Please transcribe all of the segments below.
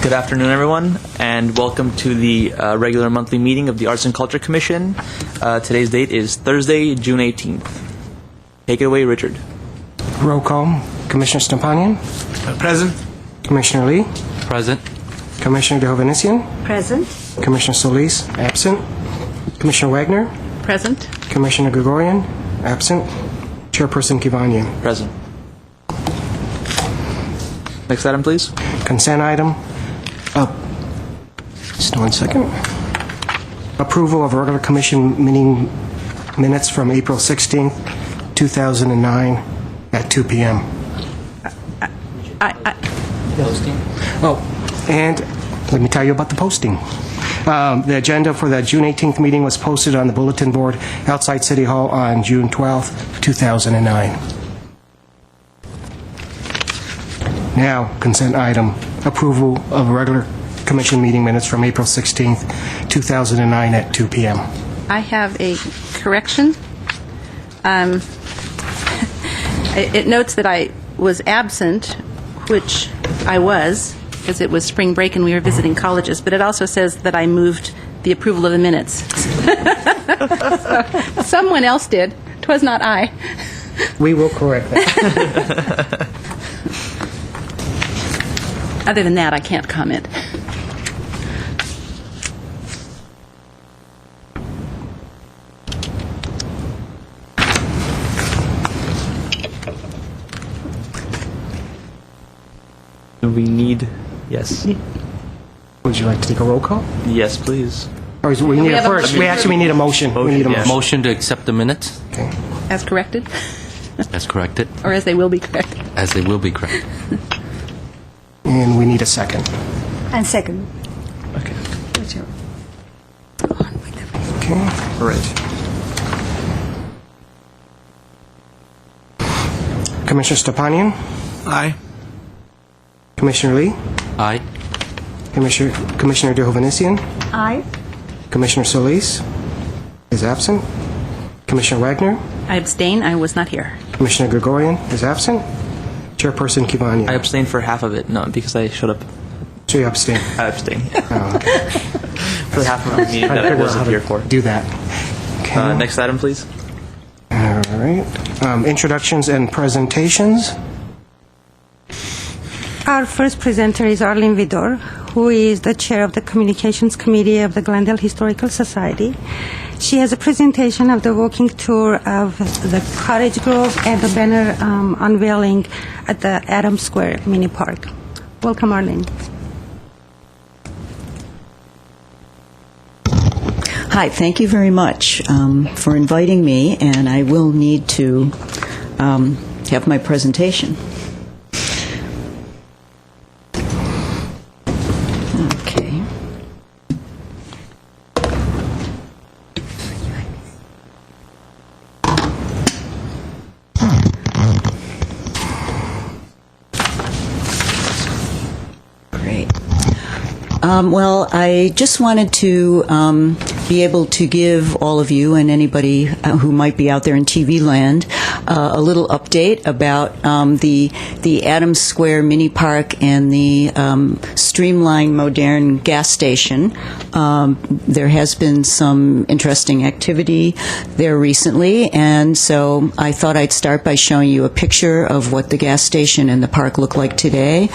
Good afternoon, everyone, and welcome to the regular monthly meeting of the Arts and Culture Commission. Today's date is Thursday, June 18th. Take it away, Richard. Roll call. Commissioner Stepanian. Present. Commissioner Lee. Present. Commissioner de Hovhannissian. Present. Commissioner Solis, absent. Commissioner Wagner. Present. Commissioner Gregorian, absent. Chairperson Kivanian. Present. Next item, please. Consent item. Just 1 second. Approval of regular commission meeting minutes from April 16th, 2009 at 2 p.m. Oh, and let me tell you about the posting. The agenda for the June 18th meeting was posted on the bulletin board outside City Hall on June 12th, 2009. Now, consent item, approval of regular commission meeting minutes from April 16th, 2009 at 2 p.m. I have a correction. It notes that I was absent, which I was, because it was spring break and we were visiting colleges, but it also says that I moved the approval of the minutes. So, someone else did. 'Twas not I. We will correct that. Other than that, I can't comment. We need... Yes. Would you like to take a roll call? Yes, please. Or is, we need have a a first. motion. We need a motion. We need a Yeah. motion. Motion to accept the minutes Okay. As corrected, as corrected, or as they will be corrected. as they will be corrected. And we need a second. And second. Okay. Okay. All right. Commissioner Stepanian. Aye. Commissioner Lee. Aye. Commissioner de Hovhannissian. Aye. Commissioner Solis is absent. Commissioner Wagner. I abstain. I was not here. Commissioner Gregorian is absent. Chairperson Kivanian. I abstained for half of it, no, because I showed up. So you abstain. I abstained. Oh, okay. For the half of the meeting that I wasn't here for. Do that. Okay. Next item, please. All right. Introductions and presentations. Our first presenter is Arlene Vidor, who is the chair of the Communications Committee of the Glendale Historical Society. She has a presentation of the walking tour of the Cottage Grove and the banner unveiling at the Adams Square Mini Park. Welcome, Arlene. Hi, thank you very much for inviting me, and I will need to have my presentation. Okay. Great. Well, I just wanted to be able to give all of you and anybody who might be out there in TV land a little update about the Adams Square Mini Park and the streamlined modern gas station. There has been some interesting activity there recently, and so I thought I'd start by showing you a picture of what the gas station and the park look like today.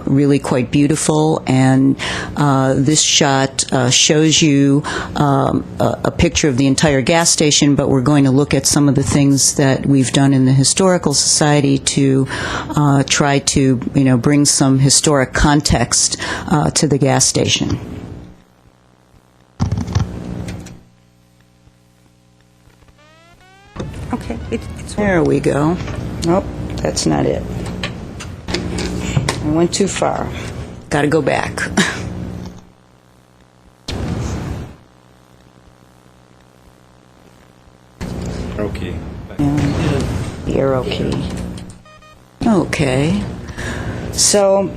Really quite beautiful, and this shot shows you a picture of the entire gas station, but we're going to look at some of the things that we've done in the Historical Society to try to, bring some historic context to the gas station. Okay, it's There we go. Nope, that's not it. I went too far. Got to go back. Okay. The arrow key. Okay. So,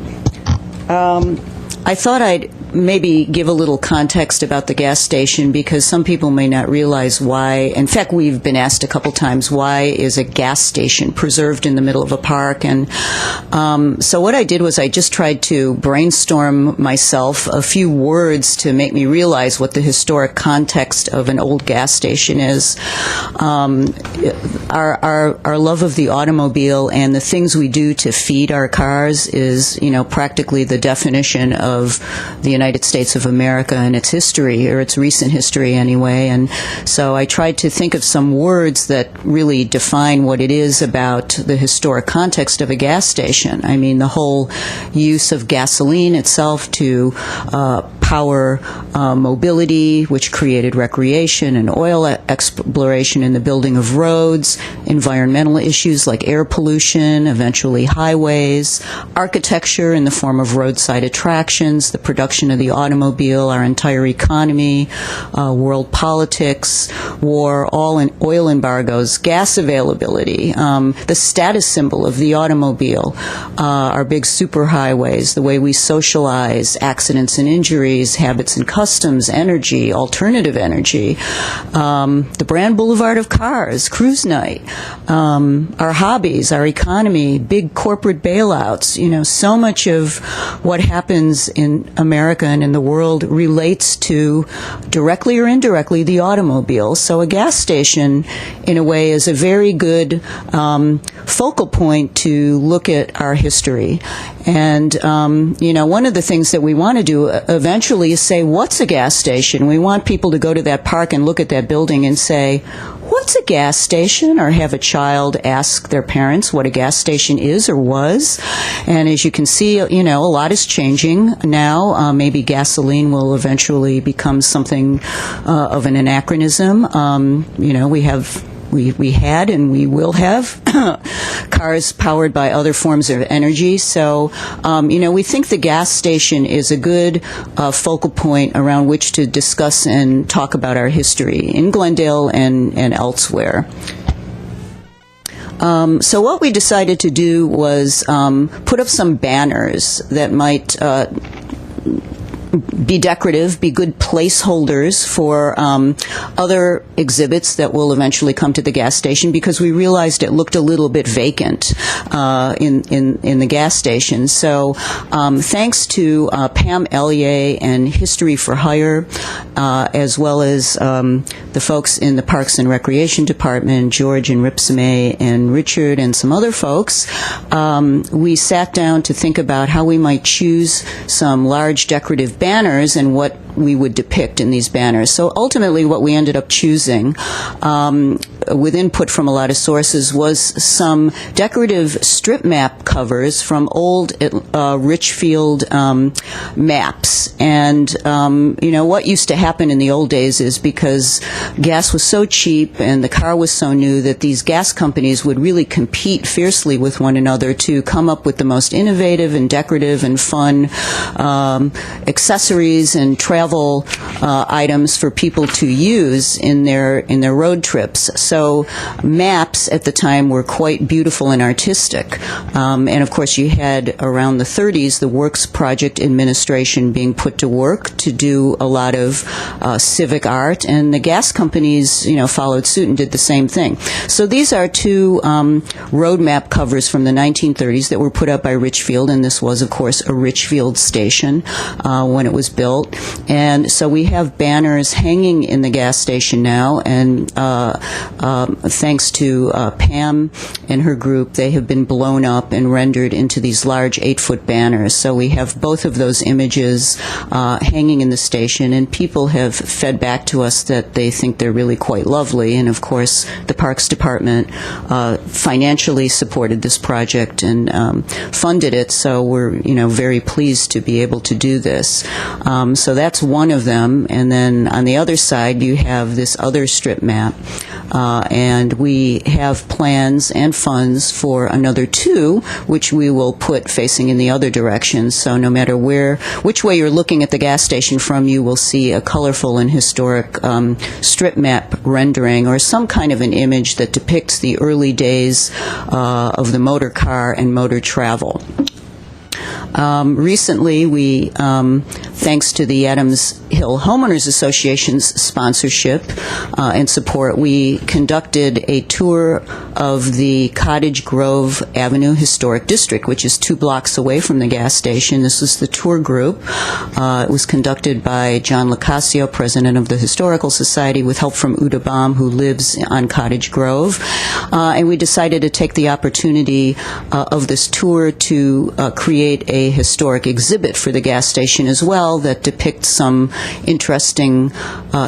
I thought I'd maybe give a little context about the gas station, because some people may not realize why. In fact, we've been asked a couple times, why is a gas station preserved in the middle of a park? And so what I did was I just tried to brainstorm myself a few words to make me realize what the historic context of an old gas station is. Our love of the automobile and the things we do to feed our cars is, practically the definition of the United States of America and its history, or its recent history anyway. And so I tried to think of some words that really define what it is about the historic context of a gas station. I mean, the whole use of gasoline itself to power mobility, which created recreation and oil exploration in the building of roads, environmental issues like air pollution, eventually highways, architecture in the form of roadside attractions, the production of the automobile, our entire economy, world politics, war, all in oil embargoes, gas availability, the status symbol of the automobile, our big superhighways, the way we socialize, accidents and injuries, habits and customs, energy, alternative energy, the brand boulevard of cars, cruise night, our hobbies, our economy, big corporate bailouts. So much of what happens in America and in the world relates to, directly or indirectly, the automobile. So a gas station, in a way, is a very good focal point to look at our history. And, one of the things that we want to do eventually is say, what's a gas station? We want people to go to that park and look at that building and say, what's a gas station? Or have a child ask their parents what a gas station is or was. And as you can see, a lot is changing now. Maybe gasoline will eventually become something of an anachronism. We had and we will have cars powered by other forms of energy. So, we think the gas station is a good focal point around which to discuss and talk about our history in Glendale and elsewhere. So what we decided to do was put up some banners that might be decorative, be good placeholders for other exhibits that will eventually come to the gas station, because we realized it looked a little bit vacant in the gas station. So thanks to Pam Ellier and History for Hire, as well as the folks in the Parks and Recreation Department, George and Ripsame and Richard and some other folks, we sat down to think about how we might choose some large decorative banners and what we would depict in these banners. So ultimately what we ended up choosing, with input from a lot of sources, was some decorative strip map covers from old Richfield maps. And, what used to happen in the old days is, because gas was so cheap and the car was so new, that these gas companies would really compete fiercely with one another to come up with the most innovative and decorative and fun accessories and travel items for people to use in their road trips. So maps at the time were quite beautiful and artistic. And of course you had, around the 30s, the Works Project Administration being put to work to do a lot of civic art, and the gas companies, followed suit and did the same thing. So these are two road map covers from the 1930s that were put up by Richfield, and this was, of course, a Richfield station when it was built. And so we have banners hanging in the gas station now, and thanks to Pam and her group, they have been blown up and rendered into these large 8-foot banners. So we have both of those images hanging in the station, and people have fed back to us that they think they're really quite lovely. And of course, the Parks Department financially supported this project and funded it, so we're very pleased to be able to do this. So that's one of them, and then on the other side you have this other strip map, and we have plans and funds for another two, which we will put facing in the other direction. So no matter which way you're looking at the gas station from, you will see a colorful and historic strip map rendering, or some kind of an image that depicts the early days of the motor car and motor travel. Recently, we, thanks to the Adams Hill Homeowners Association's sponsorship and support, we conducted a tour of the Cottage Grove Avenue Historic District, which is 2 blocks away from the gas station. This is the tour group. It was conducted by John Locascio, president of the Historical Society, with help from Uda Baum, who lives on Cottage Grove. And we decided to take the opportunity of this tour to create a historic exhibit for the gas station as well that depicts some interesting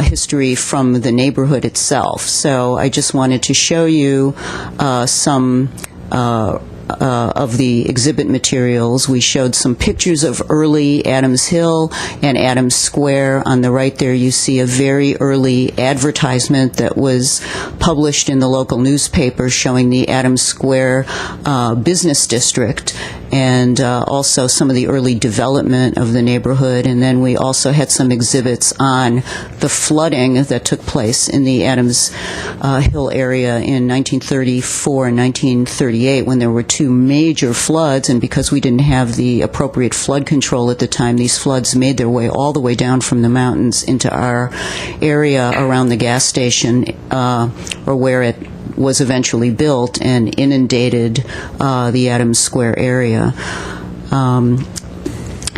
history from the neighborhood itself. So I just wanted to show you some of the exhibit materials. We showed some pictures of early Adams Hill and Adams Square. On the right there, you see a very early advertisement that was published in the local newspaper showing the Adams Square business district, and also some of the early development of the neighborhood. And then we also had some exhibits on the flooding that took place in the Adams Hill area in 1934 and 1938 when there were 2 major floods, and because we didn't have the appropriate flood control at the time, these floods made their way all the way down from the mountains into our area around the gas station, or where it was eventually built, and inundated the Adams Square area.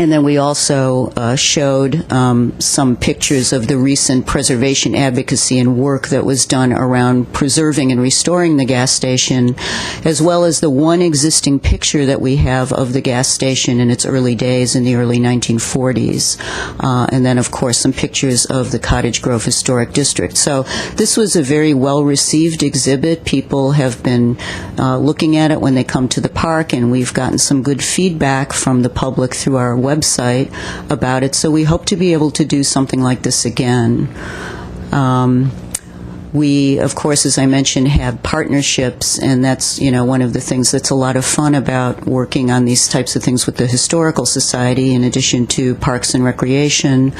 And then we also showed some pictures of the recent preservation advocacy and work that was done around preserving and restoring the gas station, as well as the one existing picture that we have of the gas station in its early days in the early 1940s. And then, of course, some pictures of the Cottage Grove Historic District. So this was a very well-received exhibit. People have been looking at it when they come to the park, and we've gotten some good feedback from the public through our website about it, so we hope to be able to do something like this again. We, of course, as I mentioned, have partnerships, and that's, one of the things that's a lot of fun about working on these types of things with the Historical Society, in addition to Parks and Recreation.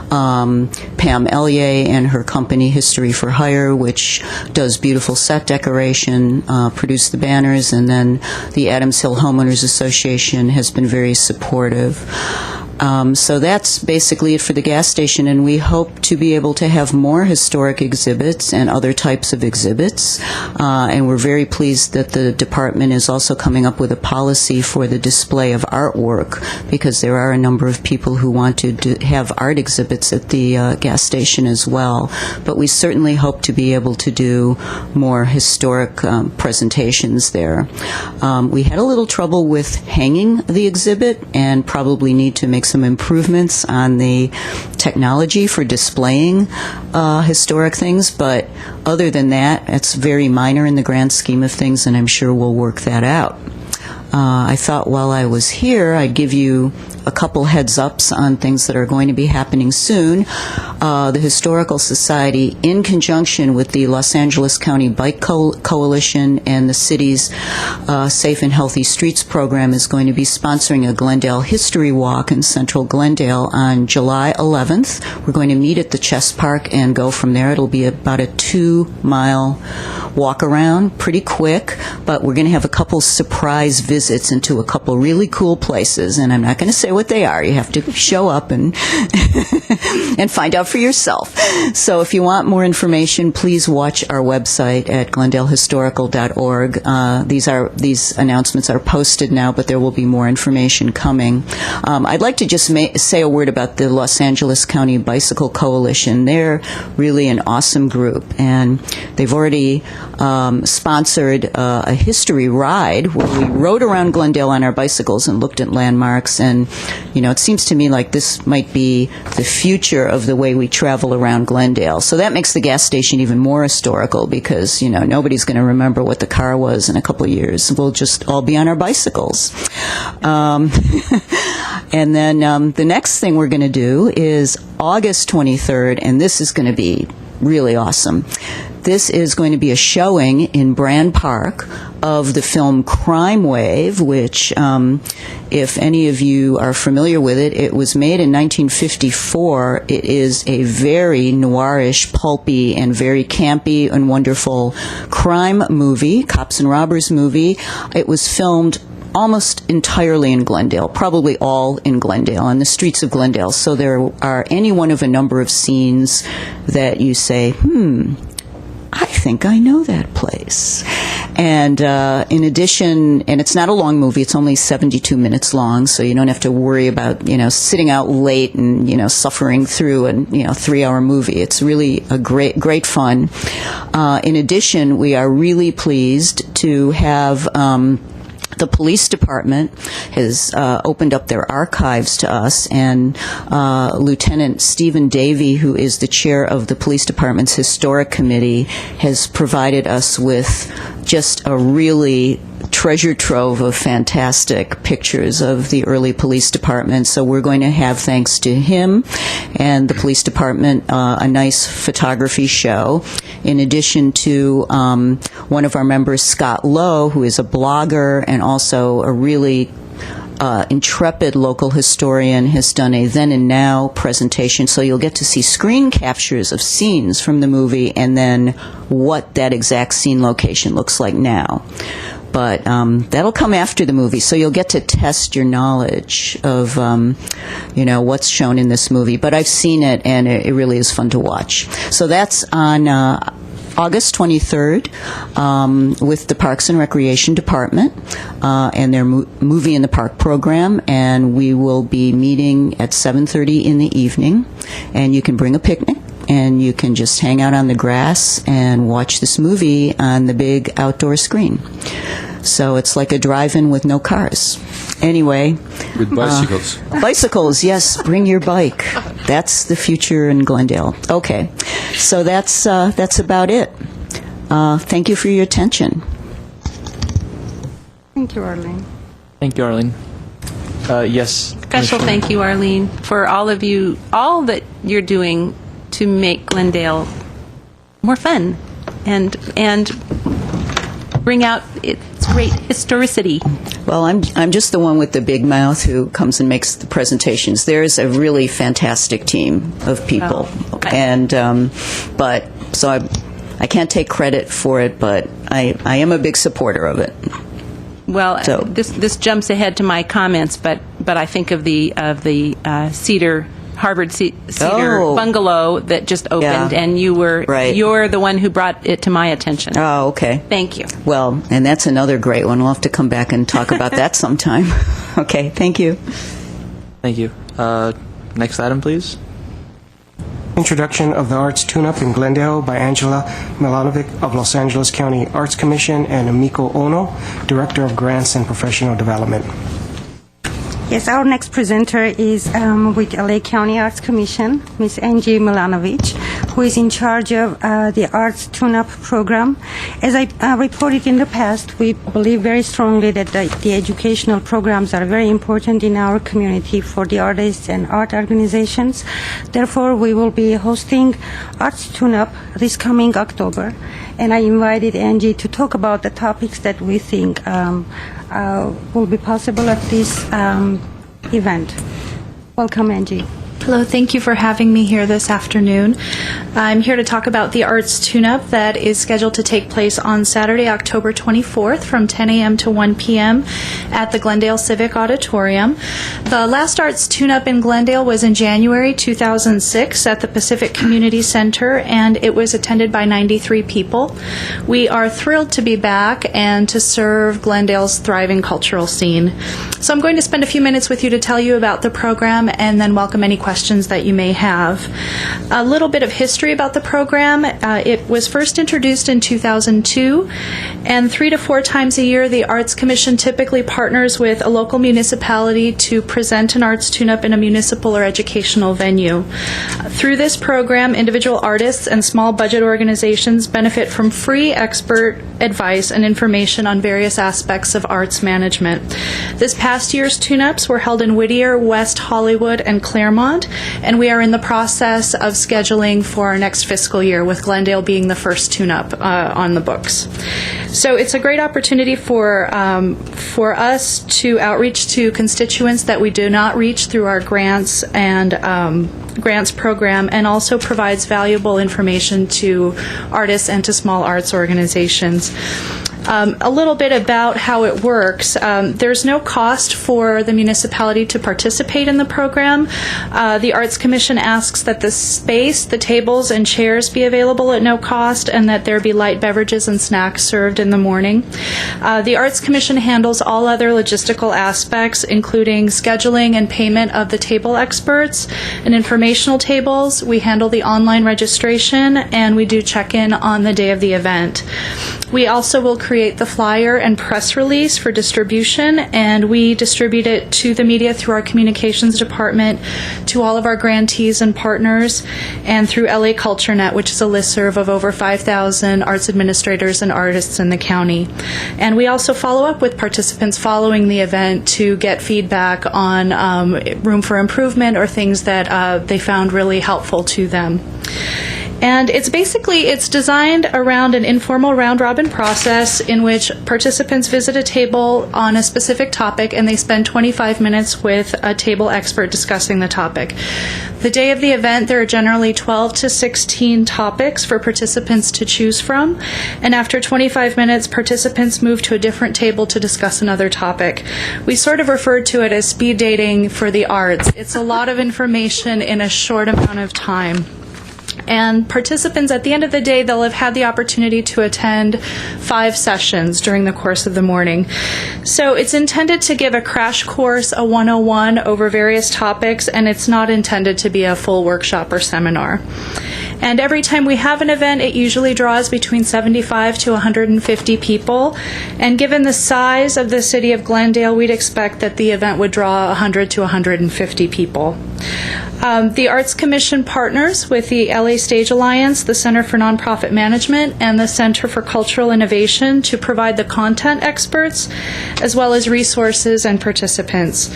Pam Ellier and her company, History for Hire, which does beautiful set decoration, produced the banners, and then the Adams Hill Homeowners Association has been very supportive. So that's basically it for the gas station, and we hope to be able to have more historic exhibits and other types of exhibits. And we're very pleased that the department is also coming up with a policy for the display of artwork, because there are a number of people who want to have art exhibits at the gas station as well. But we certainly hope to be able to do more historic presentations there. We had a little trouble with hanging the exhibit, and probably need to make some improvements on the technology for displaying historic things, but other than that, it's very minor in the grand scheme of things, and I'm sure we'll work that out. I thought while I was here, I'd give you a couple heads-ups on things that are going to be happening soon. The Historical Society, in conjunction with the Los Angeles County Bike Coalition and the city's Safe and Healthy Streets program, is going to be sponsoring a Glendale History Walk in central Glendale on July 11th. We're going to meet at the Chess Park and go from there. It'll be about a 2-mile walk around, pretty quick, but we're going to have a couple surprise visits into a couple really cool places, and I'm not going to say what they are. You have to show up and and find out for yourself. So if you want more information, please watch our website at glendalehistorical.org. These announcements are posted now, but there will be more information coming. I'd like to just say a word about the Los Angeles County Bicycle Coalition. They're really an awesome group, and they've already sponsored a history ride where we rode around Glendale on our bicycles and looked at landmarks. And it seems to me like this might be the future of the way we travel around Glendale. So that makes the gas station even more historical, because nobody's going to remember what the car was in a couple of years. We'll just all be on our bicycles. And then the next thing we're going to do is August 23rd, and this is going to be really awesome. This is going to be a showing in Brand Park of the film Crime Wave, which, if any of you are familiar with it, it was made in 1954. It is a very noirish, pulpy, and very campy and wonderful crime movie, cops and robbers movie. It was filmed almost entirely in Glendale, probably all in Glendale, on the streets of Glendale. So there are any one of a number of scenes that you say, I think I know that place. And in addition, and it's not a long movie, it's only 72 minutes long, so you don't have to worry about, sitting out late and, suffering through a, 3-hour movie. It's really a great fun. In addition, we are really pleased to have the police department has opened up their archives to us, and Lieutenant Stephen Davey, who is the chair of the police department's historic committee, has provided us with just a really treasure trove of fantastic pictures of the early police department. So we're going to have, thanks to him and the police department, a nice photography show. In addition to one of our members, Scott Lowe, who is a blogger and also a really intrepid local historian, has done a then and now presentation. So you'll get to see screen captures of scenes from the movie and then what that exact scene location looks like now. But that'll come after the movie, so you'll get to test your knowledge of, what's shown in this movie. But I've seen it, and it really is fun to watch. So that's on August 23rd with the Parks and Recreation Department and their Movie in the Park program, and we will be meeting at 7:30 in the evening, and you can bring a picnic. And you can just hang out on the grass and watch this movie on the big outdoor screen. So it's like a drive-in with no cars. Anyway. With bicycles. Bicycles, yes. Bring your bike. That's the future in Glendale. Okay. So that's about it. Thank you for your attention. Thank you, Arlene. Thank you, Arlene. Yes. Special thank you, Arlene, for all that you're doing to make Glendale more fun and bring out its great historicity. Well, I'm just the one with the big mouth who comes and makes the presentations. There's a really fantastic team of people, and but so I can't take credit for it, but I am a big supporter of it. Well, So- this jumps ahead to my comments, but I think of the Harvard Cedar Oh. bungalow that just opened, Yeah. and Right. you're the one who brought it to my attention. Oh, okay. Thank you. Well, and that's another great one. We'll have to come back and talk about that sometime. Okay, thank you. Thank you. Next item, please. Introduction of the Arts Tune-Up in Glendale by Angela Milanovic of Los Angeles County Arts Commission and Amiko Ono, Director of Grants and Professional Development. Yes, our next presenter is with LA County Arts Commission, Ms. Angie Milanovic, who is in charge of the Arts Tune-Up program. As I reported in the past, we believe very strongly that the educational programs are very important in our community for the artists and art organizations. Therefore, we will be hosting Arts Tune-Up this coming October, and I invited Angie to talk about the topics that we think will be possible at this event. Welcome, Angie. Hello, thank you for having me here this afternoon. I'm here to talk about the Arts Tune-Up that is scheduled to take place on Saturday, October 24th from 10 a.m. to 1 p.m. at the Glendale Civic Auditorium. The last Arts Tune-Up in Glendale was in January 2006 at the Pacific Community Center, and it was attended by 93 people. We are thrilled to be back and to serve Glendale's thriving cultural scene. So I'm going to spend a few minutes with you to tell you about the program and then welcome any questions that you may have. A little bit of history about the program. It was first introduced in 2002, and 3 to 4 times a year the Arts Commission typically partners with a local municipality to present an arts tune-up in a municipal or educational venue. Through this program, individual artists and small budget organizations benefit from free expert advice and information on various aspects of arts management. This past year's tune-ups were held in Whittier, West Hollywood, and Claremont, and we are in the process of scheduling for our next fiscal year, with Glendale being the first tune-up on the books. So it's a great opportunity for us to outreach to constituents that we do not reach through our grants and grants program, and also provides valuable information to artists and to small arts organizations. A little bit about how it works. There's no cost for the municipality to participate in the program. The Arts Commission asks that the space, the tables and chairs be available at no cost, and that there be light beverages and snacks served in the morning. The Arts Commission handles all other logistical aspects, including scheduling and payment of the table experts and informational tables. We handle the online registration, and we do check-in on the day of the event. We also will create the flyer and press release for distribution, and we distribute it to the media through our communications department, to all of our grantees and partners, and through LA CultureNet, which is a listserv of over 5,000 arts administrators and artists in the county. And we also follow up with participants following the event to get feedback on room for improvement or things that they found really helpful to them. And it's designed around an informal round-robin process in which participants visit a table on a specific topic, and they spend 25 minutes with a table expert discussing the topic. The day of the event, there are generally 12 to 16 topics for participants to choose from, and after 25 minutes, participants move to a different table to discuss another topic. We sort of refer to it as speed dating for the arts. It's a lot of information in a short amount of time. And participants, at the end of the day, they'll have had the opportunity to attend 5 sessions during the course of the morning. So it's intended to give a crash course, a 101 over various topics, and it's not intended to be a full workshop or seminar. And every time we have an event, it usually draws between 75 to 150 people. And given the size of the city of Glendale, we'd expect that the event would draw 100 to 150 people. The Arts Commission partners with the LA Stage Alliance, the Center for Nonprofit Management, and the Center for Cultural Innovation to provide the content experts, as well as resources and participants.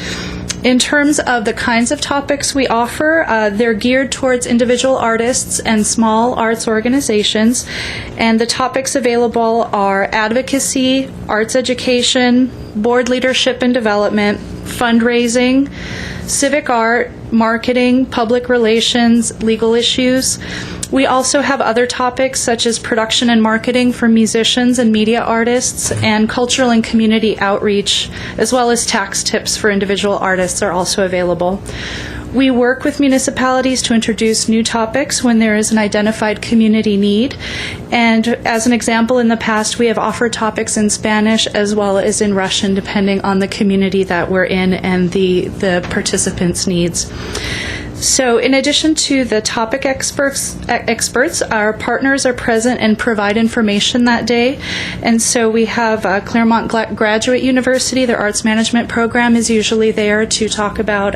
In terms of the kinds of topics we offer, they're geared towards individual artists and small arts organizations, and the topics available are advocacy, arts education, board leadership and development, fundraising, civic art, marketing, public relations, legal issues. We also have other topics such as production and marketing for musicians and media artists, and cultural and community outreach, as well as tax tips for individual artists are also available. We work with municipalities to introduce new topics when there is an identified community need. And as an example, in the past, we have offered topics in Spanish as well as in Russian, depending on the community that we're in and the participants' needs. So in addition to the topic experts, our partners are present and provide information that day. And so we have Claremont Graduate University, their arts management program is usually there to talk about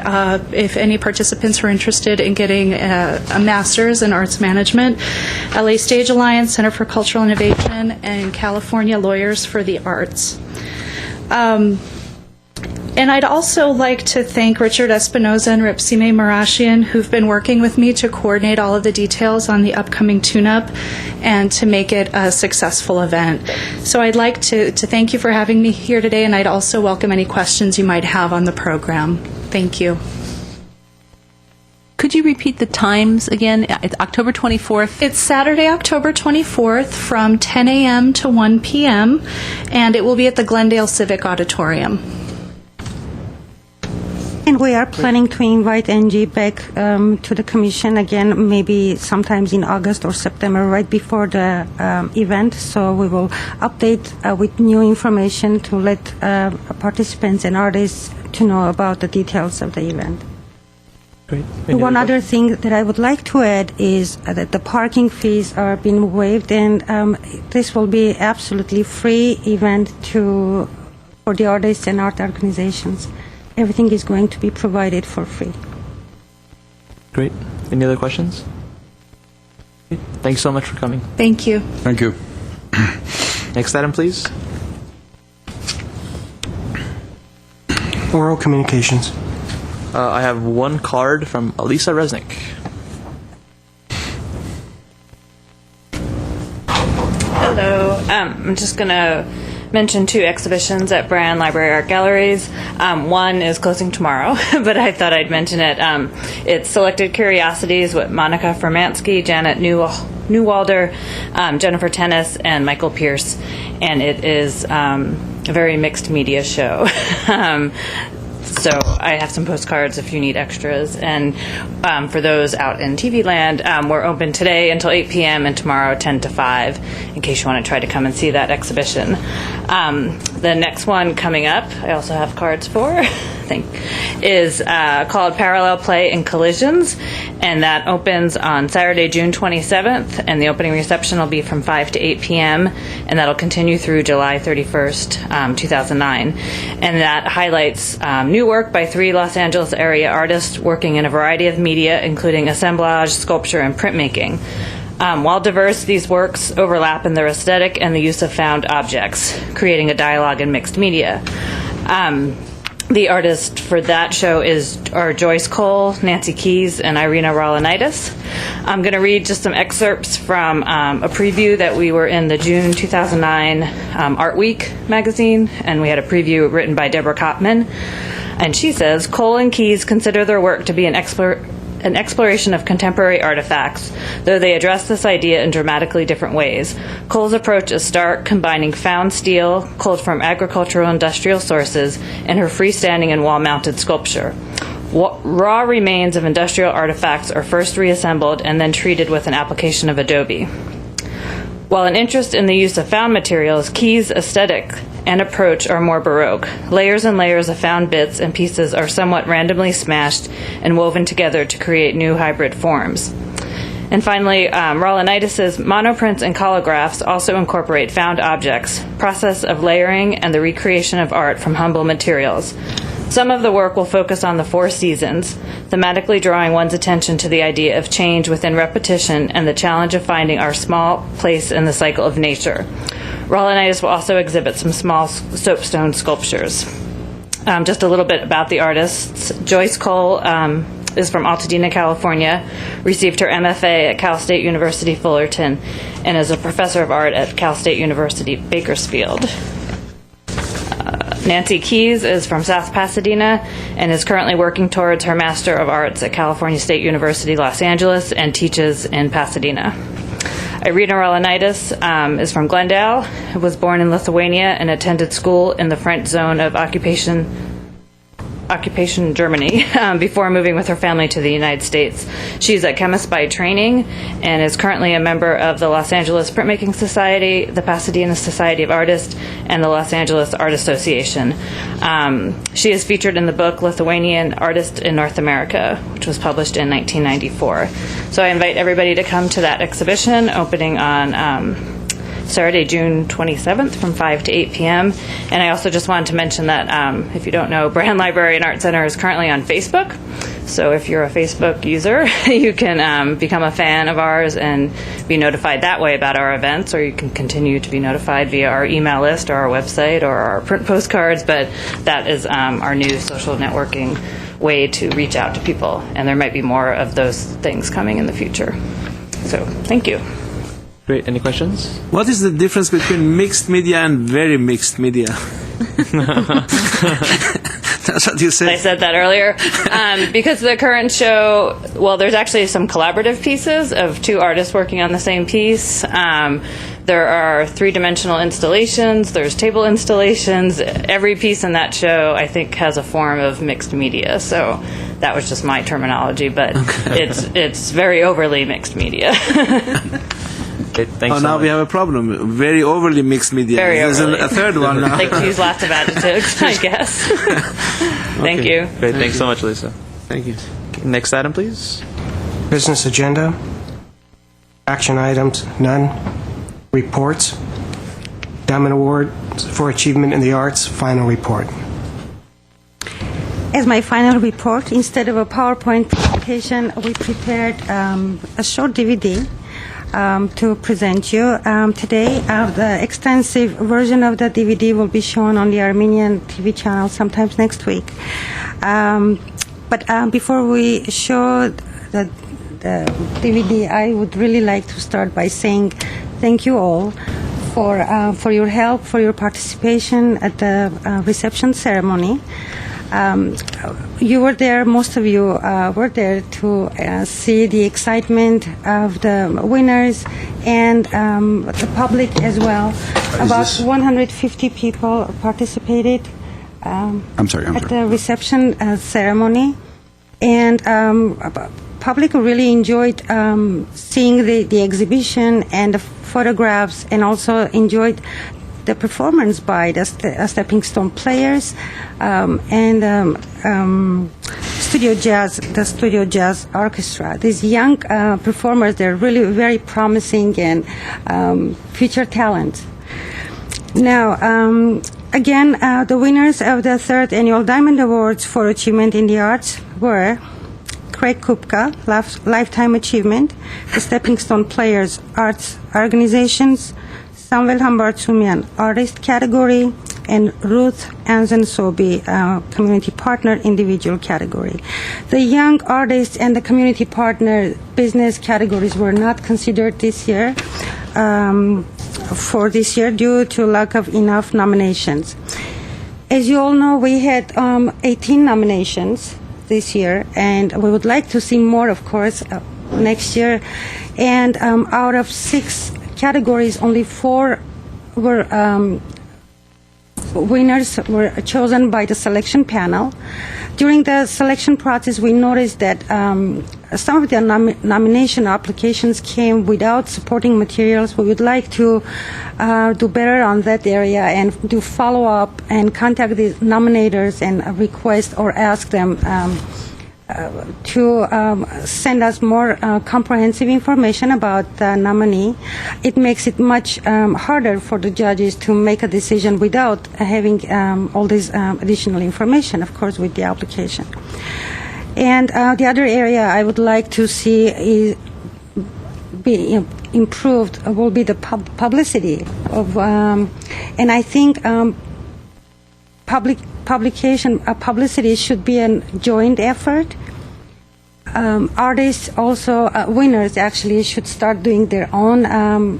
if any participants are interested in getting a master's in arts management. LA Stage Alliance, Center for Cultural Innovation, and California Lawyers for the Arts. And I'd also like to thank Richard Espinoza and Ripsime Marashian, who've been working with me to coordinate all of the details on the upcoming tune-up and to make it a successful event. So I'd like to thank you for having me here today, and I'd also welcome any questions you might have on the program. Thank you. Could you repeat the times again? It's October 24th. It's Saturday, October 24th from 10 a.m. to 1 p.m., and it will be at the Glendale Civic Auditorium. And we are planning to invite Angie back to the commission again, maybe sometimes in August or September, right before the event. So we will update with new information to let participants and artists to know about the details of the event. Great. One other thing that I would like to add is that the parking fees are being waived, and this will be absolutely free event for the artists and art organizations. Everything is going to be provided for free. Great. Any other questions? Thanks so much for coming. Thank you. Thank you. Next item, please. Oral communications. I have one card from Elisa Resnick. Hello. I'm just going to mention 2 exhibitions at Brand Library Art Galleries. One is closing tomorrow, but I thought I'd mention it. It's Selected Curiosities with Monica Formansky, Janet Newalder, Jennifer Tennis, and Michael Pierce. and it is a very mixed media show. So I have some postcards if you need extras. And for those out in TV land, we're open today until 8 p.m. and tomorrow 10 to 5 in case you want to try to come and see that exhibition. The next one coming up, I also have cards for, I think, is called Parallel Play and Collisions. And that opens on Saturday, June 27th. And the opening reception will be from 5 to 8 p.m. And that'll continue through July 31st, 2009. And that highlights new work by 3 Los Angeles area artists working in a variety of media, including assemblage, sculpture, and printmaking. While diverse, these works overlap in their aesthetic and the use of found objects, creating a dialogue in mixed media. The artists for that show are Joyce Cole, Nancy Keys, and Irina Rolanitis. I'm going to read just some excerpts from a preview that we were in the June 2009 Art Week magazine, and we had a preview written by Deborah Kopman. And she says, Cole and Keys consider their work to be an exploration of contemporary artifacts, though they address this idea in dramatically different ways. Cole's approach is stark, combining found steel, culled from agricultural industrial sources, and her freestanding and wall-mounted sculpture. Raw remains of industrial artifacts are first reassembled and then treated with an application of adobe. While an interest in the use of found materials, Keys' aesthetic and approach are more Baroque. Layers and layers of found bits and pieces are somewhat randomly smashed and woven together to create new hybrid forms. And finally, Rolanitis' monoprints and collagraphs also incorporate found objects, process of layering, and the recreation of art from humble materials. Some of the work will focus on the 4 seasons, thematically drawing one's attention to the idea of change within repetition and the challenge of finding our small place in the cycle of nature. Rolanitis will also exhibit some small soapstone sculptures. Just a little bit about the artists. Joyce Cole is from Altadena, California, received her MFA at Cal State University Fullerton, and is a professor of art at Cal State University Bakersfield. Nancy Keys is from South Pasadena and is currently working towards her Master of Arts at California State University, Los Angeles, and teaches in Pasadena. Irina Rolanitis is from Glendale, was born in Lithuania, and attended school in the French zone of occupation Germany before moving with her family to the United States. She's a chemist by training and is currently a member of the Los Angeles Printmaking Society, the Pasadena Society of Artists, and the Los Angeles Art Association. She is featured in the book Lithuanian Artist in North America, which was published in 1994. So I invite everybody to come to that exhibition opening on Saturday, June 27th from 5 to 8 p.m. And I also just wanted to mention that, if you don't know, Brand Library and Art Center is currently on Facebook. So if you're a Facebook user, you can become a fan of ours and be notified that way about our events, or you can continue to be notified via our email list or our website or our print postcards. But that is our new social networking way to reach out to people. And there might be more of those things coming in the future. So thank you. Great. Any questions? What is the difference between mixed media and very mixed media? That's what you said. I said that earlier. Because the current show, well, there's actually some collaborative pieces of 2 artists working on the same piece. There are 3-dimensional installations. There's table installations. Every piece in that show, I think, has a form of mixed media. So that was just my terminology, but it's very overly mixed media. Okay, thanks so now much. we have a problem. Very overly mixed media. Very There's overly. a third one now. Like to use lots of adjectives, I guess. Thank Okay. you. Great. Thanks so much, Lisa. Thank you. Next item, please. Business agenda. Action items, none. Reports. Diamond Award for Achievement in the Arts, final report. As my final report, instead of a PowerPoint presentation, we prepared a short DVD to present you today. The extensive version of the DVD will be shown on the Armenian TV channel sometimes next week. But before we show the DVD, I would really like to start by saying thank you all for your help, for your participation at the reception ceremony. You were there, most of you were there to see the excitement of the winners and the public as well. About 150 people participated at the reception ceremony. And public really enjoyed seeing the exhibition and the photographs, and also enjoyed the performance by the Stepping Stone players and Studio Jazz Orchestra. These young performers, they're really very promising and future talent. Now, again, the winners of the 3rd Annual Diamond Awards for Achievement in the Arts were Craig Kupka, Lifetime Achievement, the Stepping Stone Players Arts Organizations, Samuel Hambartsumian, Artist category, and Ruth Anzen Sobi, Community Partner individual category. The Young Artists and the Community Partner business categories were not considered this year, due to lack of enough nominations. As you all know, we had 18 nominations this year, and we would like to see more, of course, next year. And out of 6 categories, only 4 were winners were chosen by the selection panel. During the selection process, we noticed that some of the nomination applications came without supporting materials. We would like to do better on that area and do follow-up and contact the nominators and request or ask them to send us more comprehensive information about the nominee. It makes it much harder for the judges to make a decision without having all this additional information, of course, with the application. And the other area I would like to see be improved will be the publicity of, and I think publicity should be a joint effort. Artists also, winners actually, should start doing their own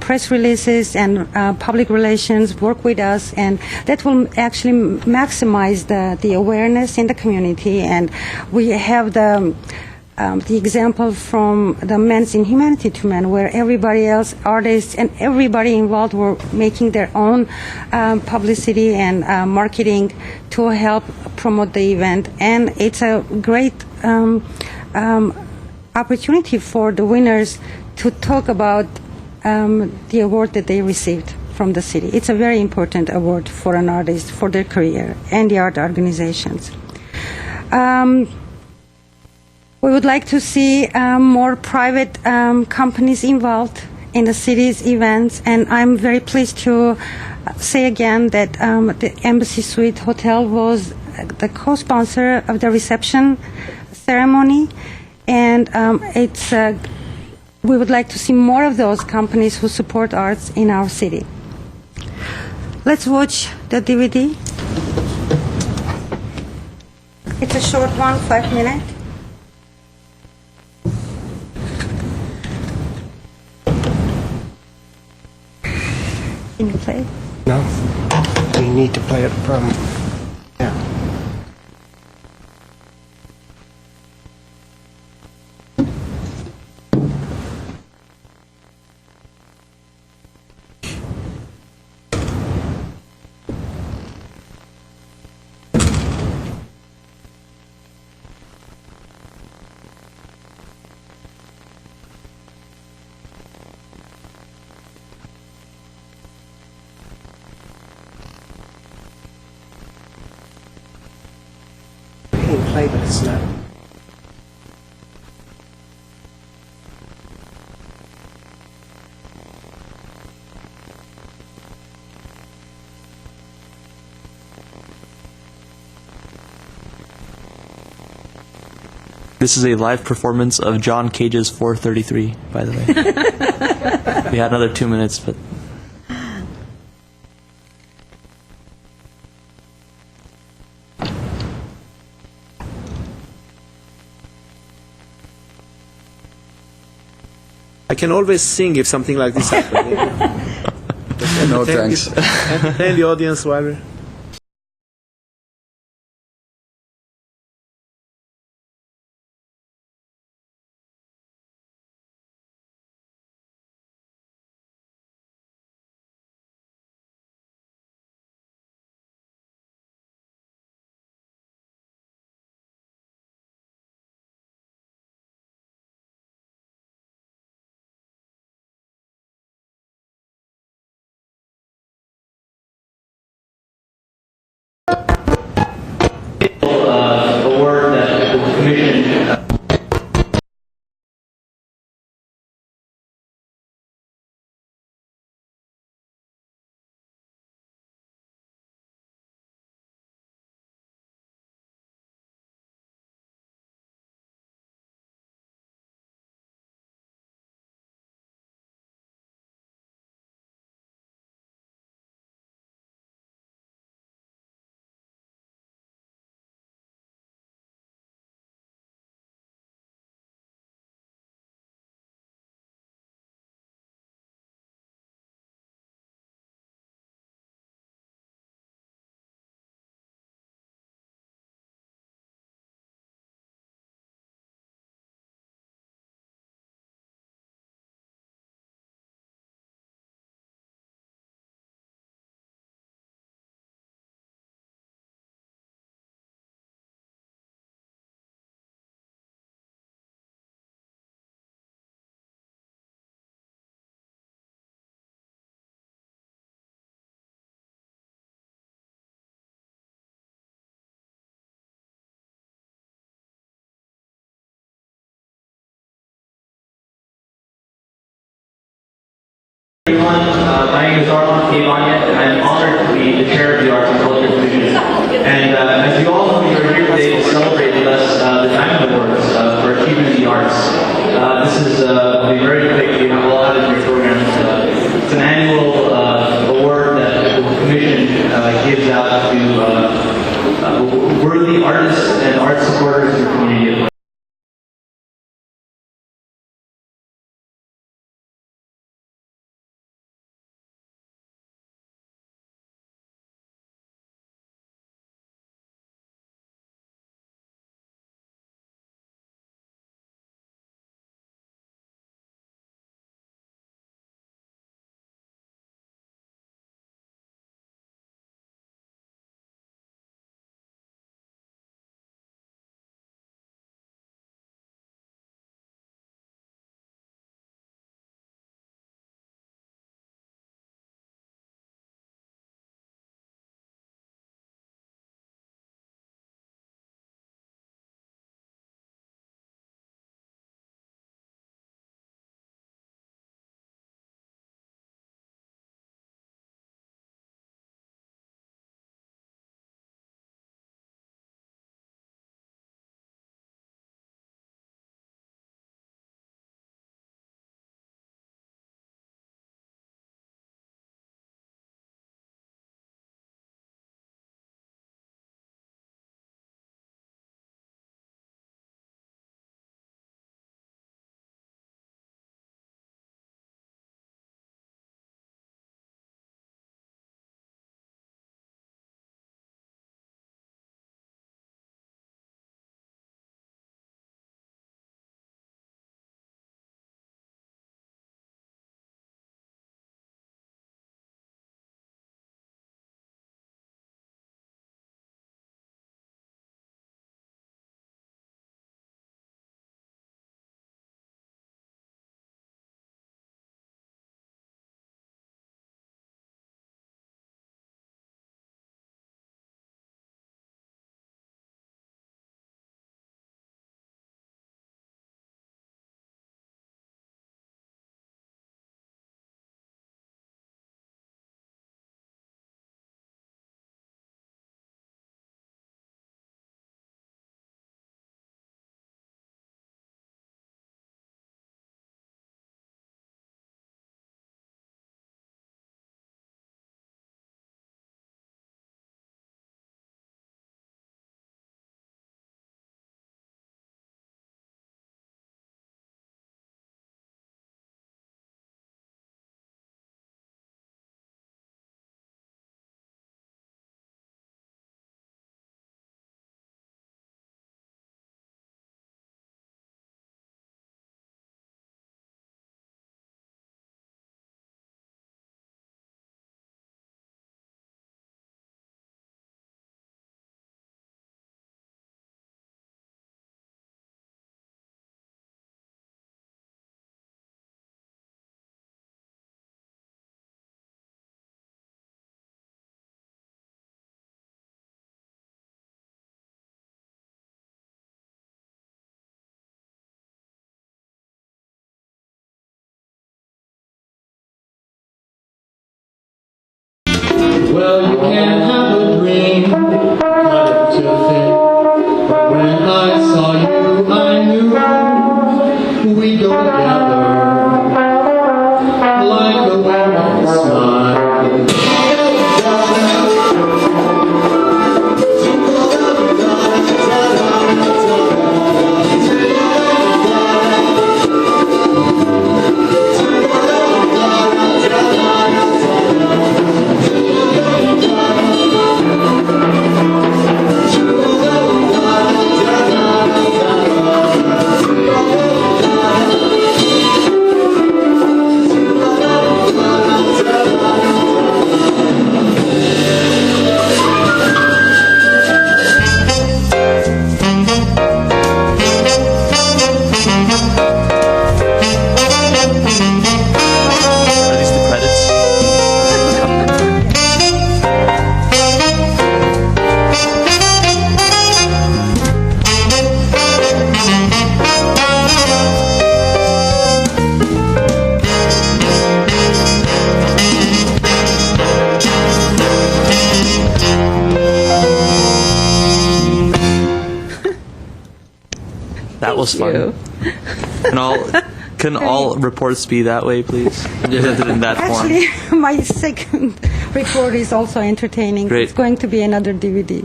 press releases and public relations, work with us, and that will actually maximize the awareness in the community. And we have the example from the Men's Inhumanity to Men, where everybody else, artists and everybody involved, were making their own publicity and marketing to help promote the event. And it's a great opportunity for the winners to talk about the award that they received from the city. It's a very important award for an artist, for their career, and the art organizations. We would like to see more private companies involved in the city's events, and I'm very pleased to say again that the Embassy Suite Hotel was the co-sponsor of the reception ceremony, and we would like to see more of those companies who support arts in our city. Let's watch the DVD. It's a short one, 5 minutes. Can you play? No. We need to play it from... Yeah. Play, but it's not. This is a live performance of John Cage's 433, by the way. We had another 2 minutes, but... I can always sing if something like this happens. No thanks. Entertain the audience while Everyone, my name is Arlon Kavanya, and I am honored to be the chair of the Arts and Culture Commission. And as you all know, we are here today to celebrate with us the Diamond Awards for Achievement in the Arts. This is a very quick, you all have it in your program. It's an annual award that the Commission gives out to worthy artists and art supporters in the community. Well, you can have a dream, cut it to fit. But when I saw you, I knew we'd go together like a woman's smile. was fun. Can all reports be that way, please? Presented in that form. Actually, my second report is also entertaining. Great. It's going to be another DVD,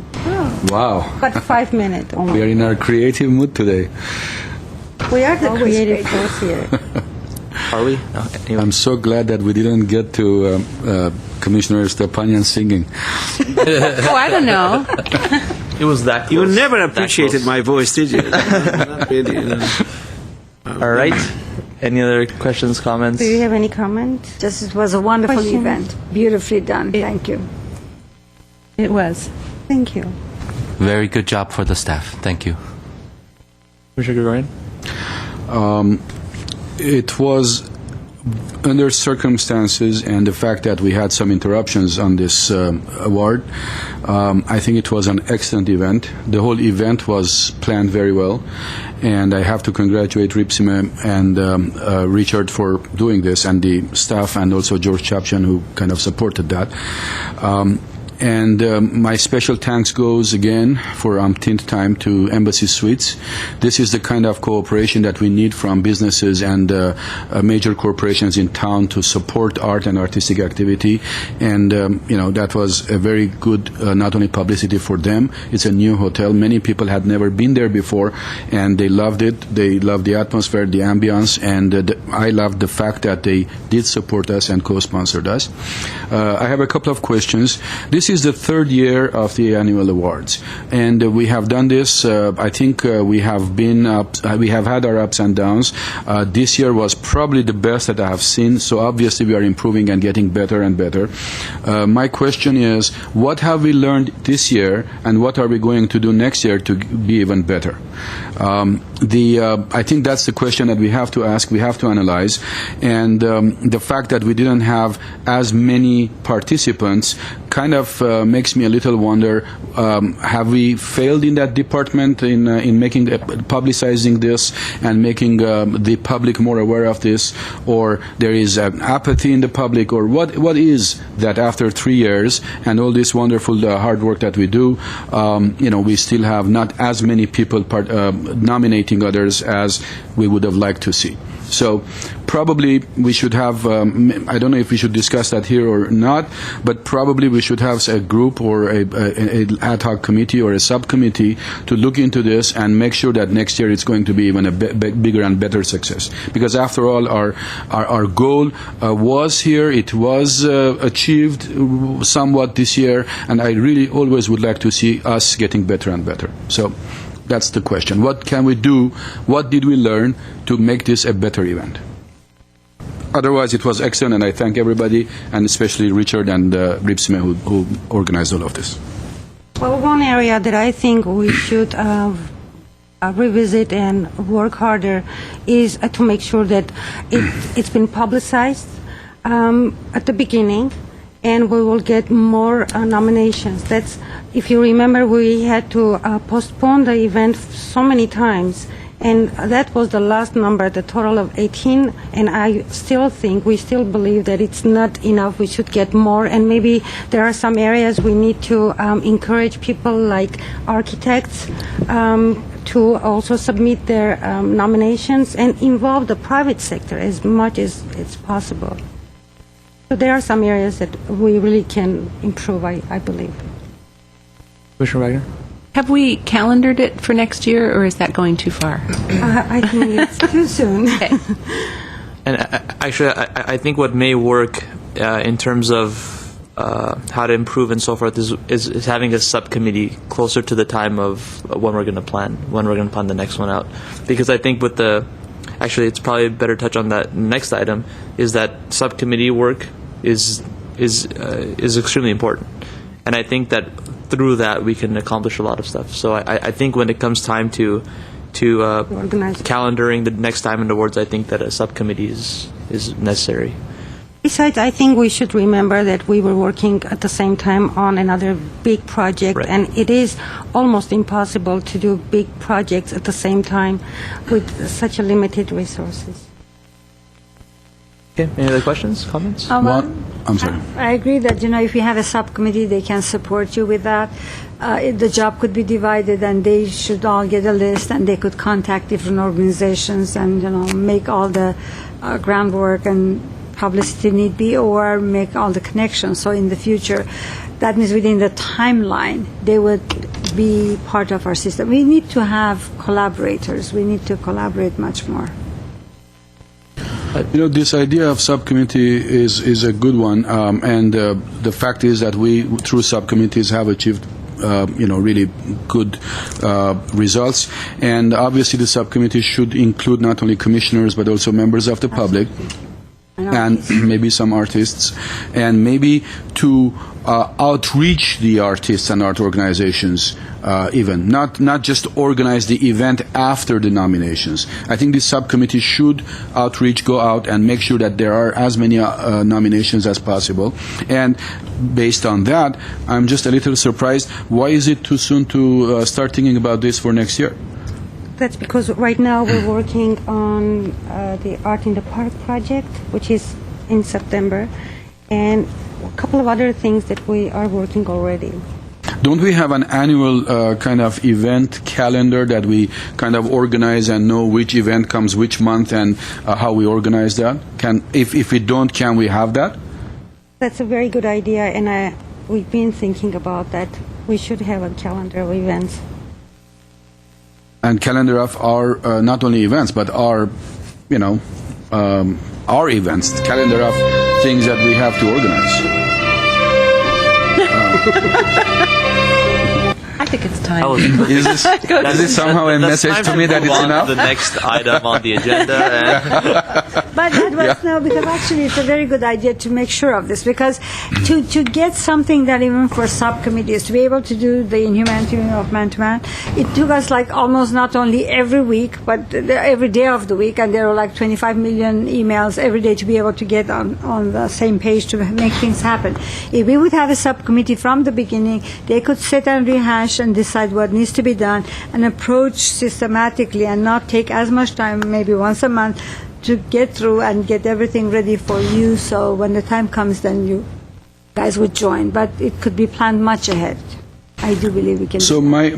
Wow. but 5 minutes only. We are in our creative mood today. We are the creative force here. Are we? No, anyway. I'm so glad that we didn't get to Commissioner Stepanian singing. Oh, I don't know. It was that You close. never That appreciated close. my voice, did you? Not really. No. All right. Any other questions, comments? Do you have any comments? Just it was a wonderful Questions? event. Beautifully done. Thank you. It was. Thank you. Very good job for the staff. Thank you. Commissioner Gregorian? It was under circumstances and the fact that we had some interruptions on this award. I think it was an excellent event. The whole event was planned very well, and I have to congratulate Ripsime and Richard for doing this, and the staff, and also George Chapchan, who kind of supported that. And my special thanks goes again for umpteenth time to Embassy Suites. This is the kind of cooperation that we need from businesses and major corporations in town to support art and artistic activity. And, that was a very good, not only publicity for them, it's a new hotel. Many people had never been there before, and they loved it. They loved the atmosphere, the ambience, and I loved the fact that they did support us and co-sponsored us. I have a couple of questions. This is the third year of the annual awards, and we have done this. I think we have been up. We have had our ups and downs. This year was probably the best that I have seen. So obviously we are improving and getting better and better. My question is, what have we learned this year, and what are we going to do next year to be even better? I think that's the question that we have to ask, we have to analyze, and the fact that we didn't have as many participants kind of makes me a little wonder, have we failed in that department in making publicizing this and making the public more aware of this, or there is apathy in the public, or what is that after 3 years and all this wonderful hard work that we do, we still have not as many people nominating others as we would have liked to see. So probably we should have, I don't know if we should discuss that here or not, but probably we should have a group or a ad hoc committee or a subcommittee to look into this and make sure that next year it's going to be even a bigger and better success. Because after all, our goal was here, it was achieved somewhat this year, and I really always would like to see us getting better and better. So that's the question. What can we do? What did we learn to make this a better event? Otherwise, it was excellent, and I thank everybody, and especially Richard and Ripsime who organized all of this. Well, one area that I think we should revisit and work harder is to make sure that it's been publicized at the beginning, and we will get more nominations. That's, if you remember, we had to postpone the event so many times, and that was the last number, the total of 18, and I still think, we still believe that it's not enough. We should get more, and maybe there are some areas we need to encourage people like architects to also submit their nominations and involve the private sector as much as it's possible. So there are some areas that we really can improve, I believe. Commissioner Wagner? Have we calendared it for next year, or is that going too far? I think it's too soon. Okay. And actually, I think what may work in terms of how to improve and so forth is having a subcommittee closer to the time of when we're going to plan the next one out. Because I think with actually, it's probably better touch on that next item, is that subcommittee work is extremely important. And I think that through that we can accomplish a lot of stuff. So I think when it comes time to calendaring the next time in the awards, I think that a subcommittee is necessary. Besides, I think we should remember that we were working at the same time on another big project, Right. and it is almost impossible to do big projects at the same time with such a limited resources. Okay, any other questions, comments? I'm sorry. I agree that, if you have a subcommittee, they can support you with that. The job could be divided, and they should all get a list, and they could contact different organizations and, make all the groundwork and publicity need be, or make all the connections. So in the future, that means within the timeline, they would be part of our system. We need to have collaborators. We need to collaborate much more. This idea of subcommittee is a good one, and the fact is that we, through subcommittees, have achieved really good results. And obviously, the subcommittee should include not only commissioners but also members of the public, and maybe some artists, and maybe to outreach the artists and art organizations, even not just organize the event after the nominations. I think this subcommittee should outreach, go out and make sure that there are as many nominations as possible. And based on that, I'm just a little surprised. Why is it too soon to start thinking about this for next year? That's because right now we're working on the Art in the Park project, which is in September, and a couple of other things that we are working already. Don't we have an annual kind of event calendar that we kind of organize and know which event comes which month and how we organize that? If we don't, can we have that? That's a very good idea, and we've been thinking about that. We should have a calendar of events. And calendar of our, not only events, but our, our events, calendar of things that we have to organize. I think it's time. Is this somehow a message to me that it's enough? The next item on the agenda. But that was no, because actually it's a very good idea to make sure of this, because to get something that even for subcommittees, to be able to do the Inhumanity of Man to Man, it took us like almost not only every week, but every day of the week, and there were like 25 million emails every day to be able to get on the same page to make things happen. If we would have a subcommittee from the beginning, they could sit and rehash and decide what needs to be done and approach systematically and not take as much time, maybe once a month, to get through and get everything ready for you, so when the time comes, then you guys would join. But it could be planned much ahead. I do believe we can. So my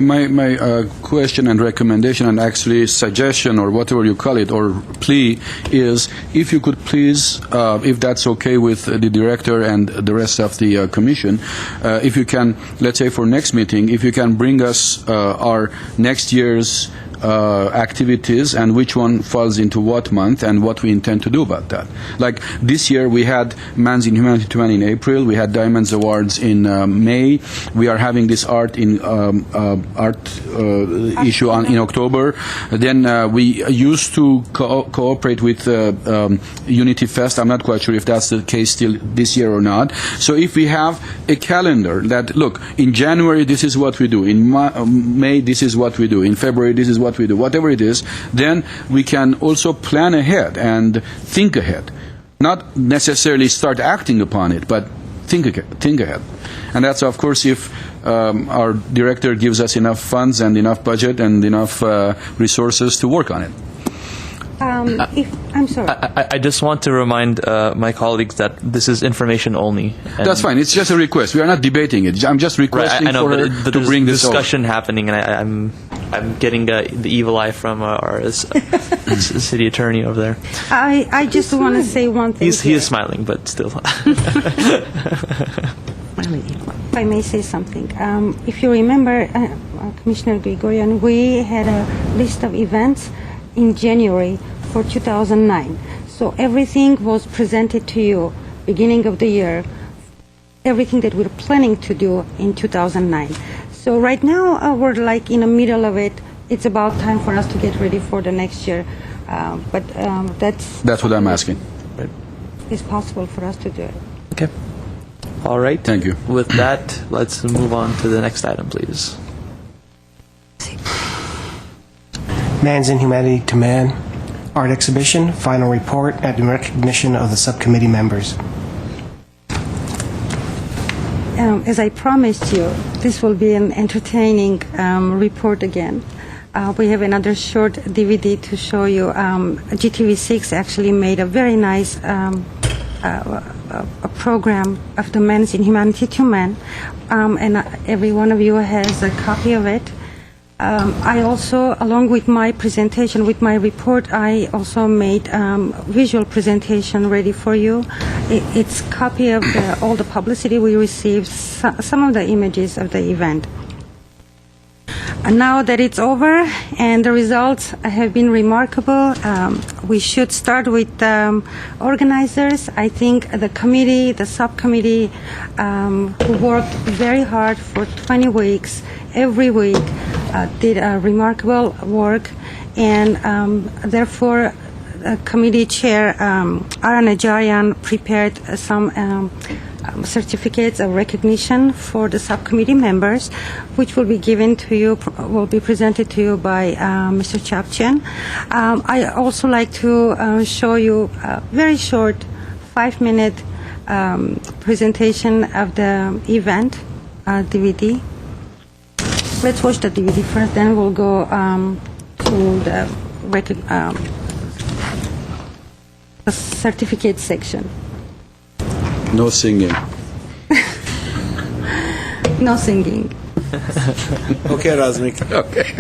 question and recommendation, and actually suggestion, or whatever you call it, or plea, is if you could please, if that's okay with the director and the rest of the commission, if you can, let's say for next meeting, if you can bring us our next year's activities and which one falls into what month and what we intend to do about that. Like this year we had Man's Inhumanity to Man in April, we had Diamonds Awards in May, we are having this art in issue in October. Then we used to cooperate with Unity Fest. I'm not quite sure if that's the case still this year or not. So if we have a calendar that, look, in January this is what we do, in May this is what we do, in February this is what we do, whatever it is, then we can also plan ahead and think ahead. Not necessarily start acting upon it, but think ahead. And that's, of course, if our director gives us enough funds and enough budget and enough resources to work on it. I'm sorry. I just want to remind my colleagues that this is information only. That's fine. It's just a request. We are not debating it. I'm just requesting for her to bring this discussion happening, and I'm getting the evil eye from our city attorney over there. I just want to say one thing. He is smiling, but still. If I may say something. If you remember, Commissioner Grigorian, we had a list of events in January for 2009. So everything was presented to you beginning of the year, everything that we're planning to do in 2009. So right now we're like in the middle of it. It's about time for us to get ready for the next year. But that's what I'm asking. It's possible for us to do it. Okay. All right. Thank you. With that, let's move on to the next item, please. Man's Inhumanity to Man art exhibition, final report, and in recognition of the subcommittee members. As I promised you, this will be an entertaining report again. we have another short DVD to show you. GTV6 actually made a very nice a program of the men's Inhumanity to Men, and every one of you has a copy of it. I also, along with my presentation, with my report, I also made visual presentation ready for you. It's a copy of all the publicity we received, some of the images of the event. And now that it's over and the results have been remarkable, we should start with organizers. I think the committee, the subcommittee, who worked very hard for 20 weeks, every week, did a remarkable work, and therefore committee chair Ara Najarian prepared some certificates of recognition for the subcommittee members, which will be given to you, will be presented to you by Mr. Chapchen. I also like to show you a very short 5-minute presentation of the event DVD. Let's watch the DVD first, then we'll go to the certificate section. No singing. No singing. Okay, Razmik. Okay.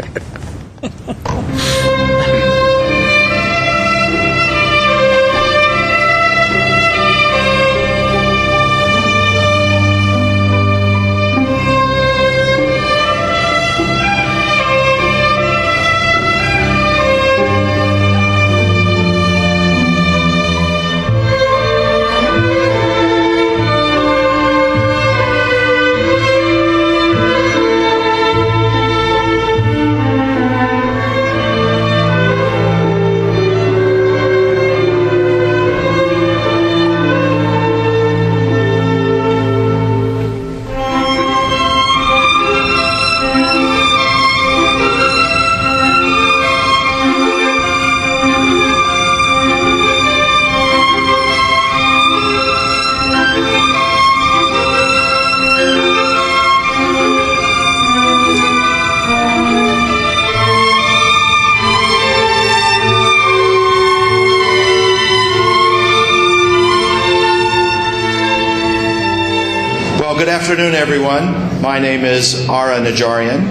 Good afternoon, everyone. My name is Ara Najarian.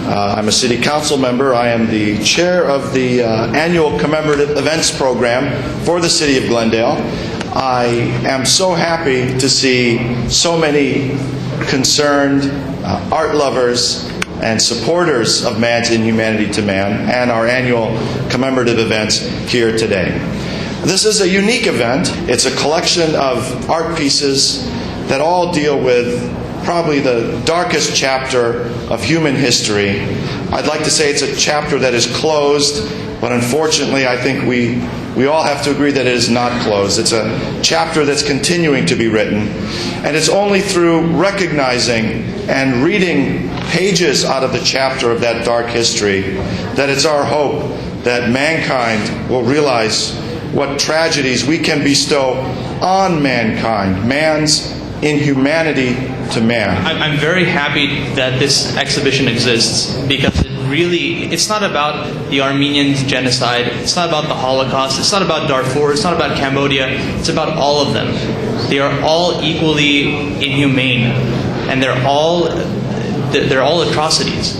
I'm a city council member. I am the chair of the annual commemorative events program for the city of Glendale. I am so happy to see so many concerned art lovers and supporters of man's inhumanity to man and our annual commemorative events here today. This is a unique event. It's a collection of art pieces that all deal with probably the darkest chapter of human history. I'd like to say it's a chapter that is closed, but unfortunately I think we all have to agree that it is not closed. It's a chapter that's continuing to be written, and it's only through recognizing and reading pages out of the chapter of that dark history that it's our hope that mankind will realize what tragedies we can bestow on mankind, man's inhumanity to man. I'm very happy that this exhibition exists because it's not about the Armenian genocide, it's not about the Holocaust, it's not about Darfur, it's not about Cambodia, it's about all of them. They are all equally inhumane, and they're all atrocities.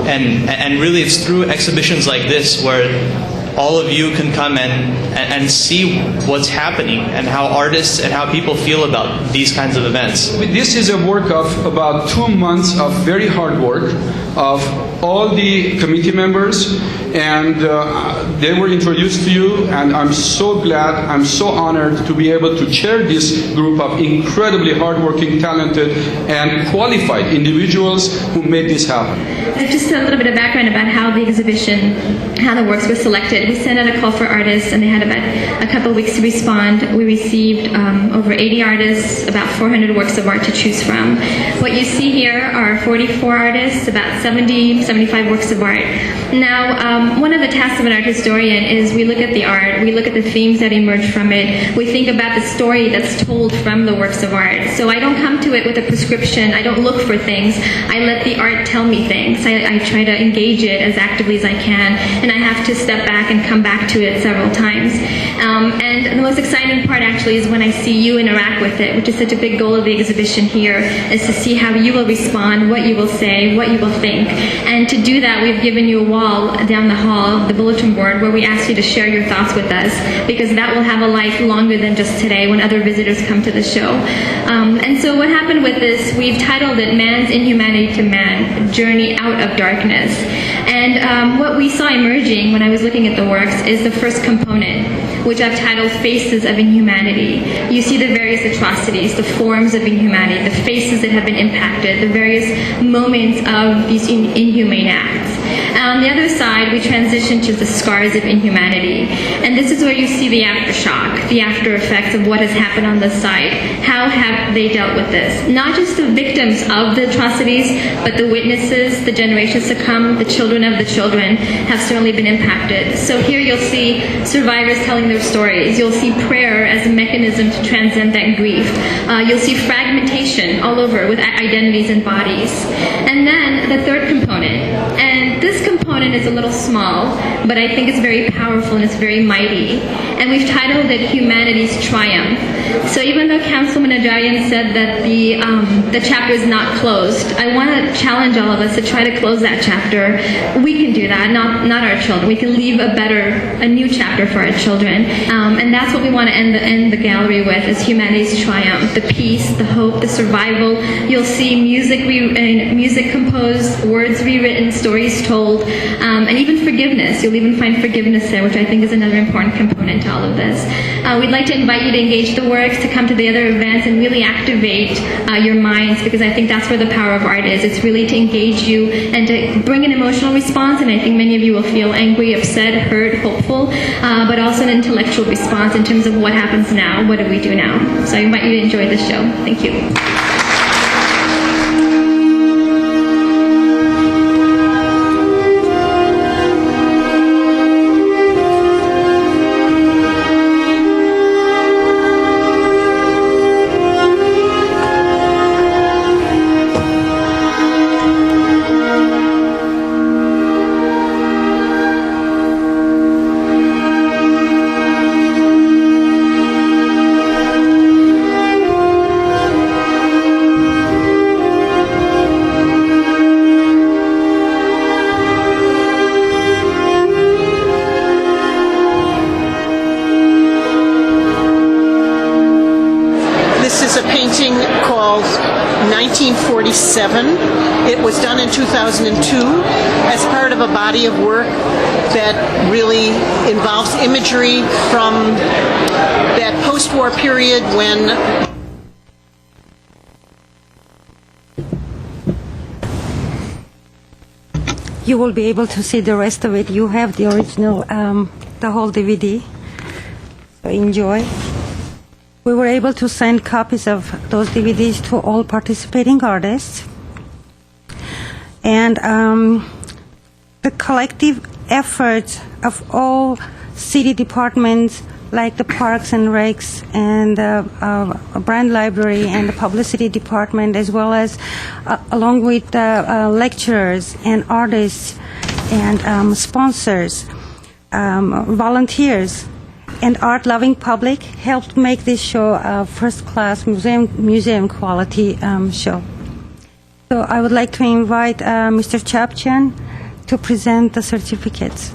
And really it's through exhibitions like this where all of you can come and see what's happening and how artists and how people feel about these kinds of events. This is a work of about 2 months of very hard work of all the committee members, and they were introduced to you, and I'm so glad, I'm so honored to be able to chair this group of incredibly hardworking, talented, and qualified individuals who made this happen. Just a little bit of background about how the exhibition, how the works were selected. We sent out a call for artists, and they had about a couple of weeks to respond. We received over 80 artists, about 400 works of art to choose from. What you see here are 44 artists, about 75 works of art. Now, one of the tasks of an art historian is we look at the art, we look at the themes that emerge from it, we think about the story that's told from the works of art. So I don't come to it with a prescription, I don't look for things, I let the art tell me things. I try to engage it as actively as I can, and I have to step back and come back to it several times. And the most exciting part actually is when I see you interact with it, which is such a big goal of the exhibition here, is to see how you will respond, what you will say, what you will think. And to do that, we've given you a wall down the hall, the bulletin board, where we ask you to share your thoughts with us, because that will have a life longer than just today when other visitors come to the show. And so what happened with this, we've titled it Man's Inhumanity to Man, Journey Out of Darkness. And what we saw emerging when I was looking at the works is the first component, which I've titled Faces of Inhumanity. You see the various atrocities, the forms of inhumanity, the faces that have been impacted, the various moments of these inhumane acts. On the other side, we transition to the scars of inhumanity. And this is where you see the aftershock, the after effects of what has happened on the site. How have they dealt with this? Not just the victims of the atrocities, but the witnesses, the generations to come, the children of the children have certainly been impacted. So here you'll see survivors telling their stories. You'll see prayer as a mechanism to transcend that grief. You'll see fragmentation all over with identities and bodies. And then the third component, and this component is a little small, but I think it's very powerful and it's very mighty. And we've titled it Humanity's Triumph. So even though Councilman Najarian said that the chapter is not closed, I want to challenge all of us to try to close that chapter. We can do that, not our children. We can leave a new chapter for our children. And that's what we want to end the gallery with, is humanity's triumph, the peace, the hope, the survival. You'll see music composed, words rewritten, stories told, and even forgiveness. You'll even find forgiveness there, which I think is another important component to all of this. We'd like to invite you to engage the works, to come to the other events and really activate your minds, because I think that's where the power of art is. It's really to engage you and to bring an emotional response, and I think many of you will feel angry, upset, hurt, hopeful, but also an intellectual response in terms of what happens now, what do we do now. So I invite you to enjoy the show. Thank you. Called 1947. It was done in 2002 as part of a body of work that really involves imagery from that post-war period when you will be able to see the rest of it. You have the original, the whole DVD. So enjoy. We were able to send copies of those DVDs to all participating artists. And the collective efforts of all city departments, like the Parks and Recs and the Brand Library and the Publicity Department, as well as along with lecturers and artists and sponsors, volunteers, and art-loving public, helped make this show a first-class museum quality show. So I would like to invite Mr. Chapchan to present the certificates.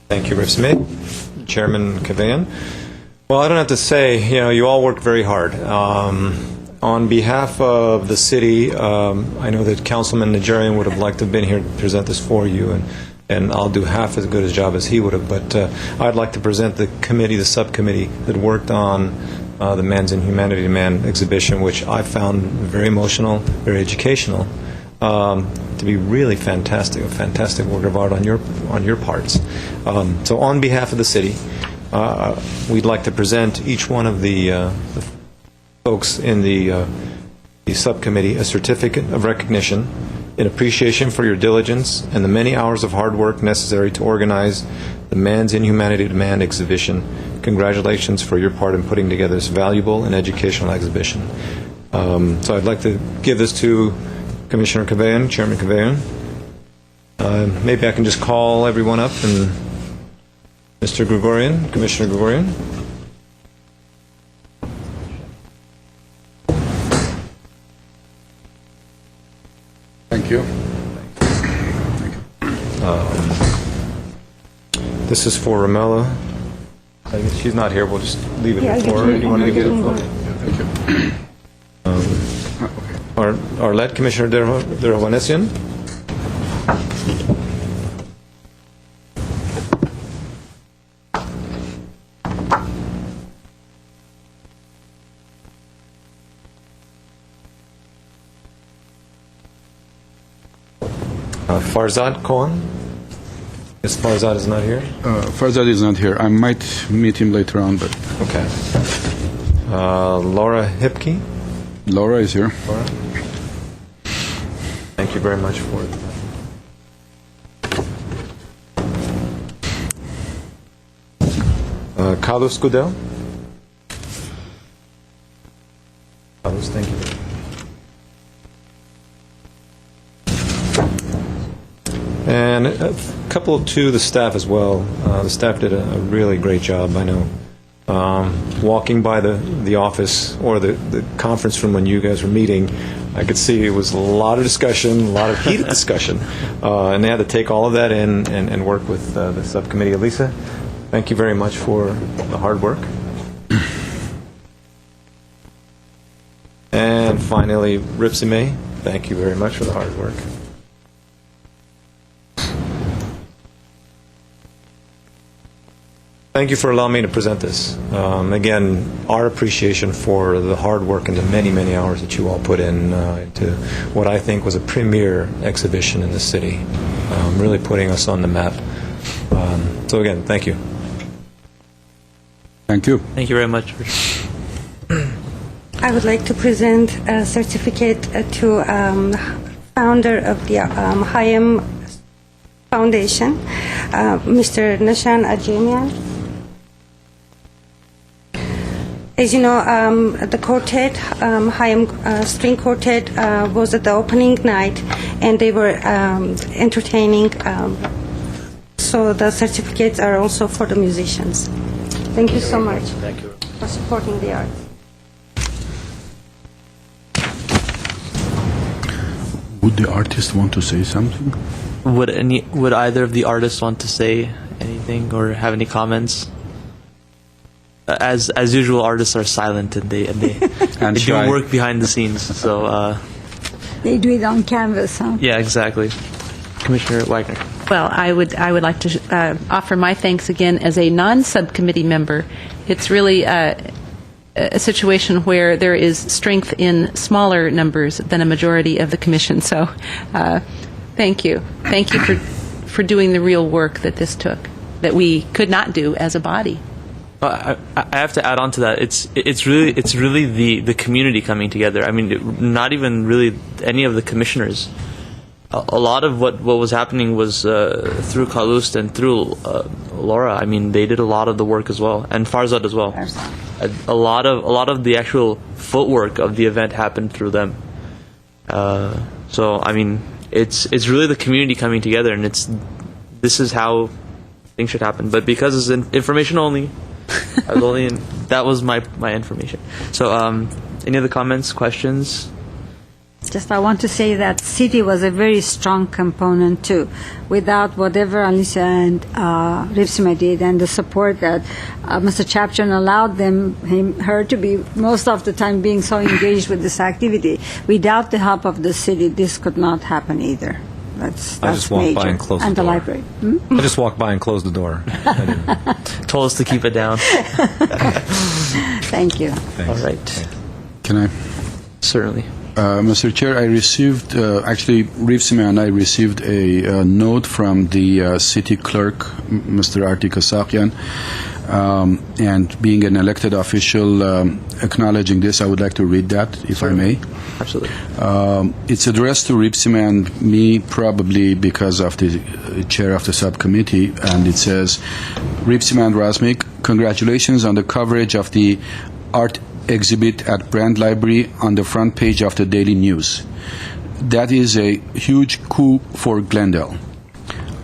Thank you, Rev Smith, Chairman Kavayan. Well, I don't have to say, you all work very hard. On behalf of the city, I know that Councilman Najarian would have liked to have been here to present this for you, and I'll do half as good a job as he would have, but I'd like to present the committee, the subcommittee that worked on the Man's Inhumanity to Man exhibition, which I found very emotional, very educational, to be really fantastic, a fantastic work of art on your parts. So on behalf of the city, we'd like to present each one of the folks in the the subcommittee a certificate of recognition in appreciation for your diligence and the many hours of hard work necessary to organize the Man's Inhumanity Demand exhibition. Congratulations for your part in putting together this valuable and educational exhibition. So I'd like to give this to Commissioner Cavayan, Chairman Cavayan. Maybe I can just call everyone up and Mr. Gregorian, Commissioner Gregorian. Thank you. This is for Ramela. I guess she's not here. We'll just leave it Yeah, here for her. Do you want to give it a Thank you. Arlette, Commissioner Derovanesian. Farzad Kohan. Yes, Farzad is not here. Farzad is not here. I might meet him later on, but... Okay. Laura Hipke. Laura is here. Laura. Thank you very much for it. Carlos Goodell. Carlos, thank you. And a couple to the staff as well. The staff did a really great job, I know. Walking by the office or the conference room when you guys were meeting, I could see it was a lot of discussion, a lot of heated discussion. And they had to take all of that in and work with the subcommittee. Elisa, thank you very much for the hard work. And finally, Ripsime, thank you very much for the hard work. Thank you for allowing me to present this. Again, our appreciation for the hard work and the many, many hours that you all put in to what I think was a premier exhibition in the city, really putting us on the map. So again, thank you. Thank you. Thank you very much. I would like to present a certificate to founder of the Higham Foundation, Mr. Nashan Ajemian. As you know, the quartet, Higham String Quartet, was at the opening night, and they were entertaining. So the certificates are also for the musicians. Thank you so much for supporting the arts. Would the artist want to say something? Would either of the artists want to say anything or have any comments? As usual, artists are silent and they do work behind the scenes. So They do it on canvas, huh? yeah, exactly. Commissioner Wagner. Well, I would like to offer my thanks again as a non-subcommittee member. It's really a situation where there is strength in smaller numbers than a majority of the commission. So thank you. Thank you for doing the real work that this took, that we could not do as a body. I have to add on to that. It's really the community coming together. I mean, not even really any of the commissioners. A lot of what was happening was through Kalust and through Laura. I mean, they did a lot of the work as well, and Farzad as well. A lot of the actual footwork of the event happened through them. So I mean, it's really the community coming together, and this is how things should happen. But because it's information only, that was my information. So any other comments, questions? Just I want to say that city was a very strong component too. Without whatever Alicia and Ripsime did and the support that Mr. Chapter allowed her to be most of the time being so engaged with this activity, without the help of the city, this could not happen either. That's I just walked major. by and closed and the door. library. I just walked by and closed the door. Told us to keep it down. Thank you. Thanks. All right. Can I? Certainly. Mr. Chair, I received, actually, Ripsime and I received a note from the city clerk, Mr. Arti Kasakian, and being an elected official acknowledging this, I would like to read that, if I may. Absolutely. It's addressed to Ripsima and me, probably because of the chair of the subcommittee, and it says, Ripsima and Razmik, congratulations on the coverage of the art exhibit at Brand Library on the front page of the Daily News. That is a huge coup for Glendale.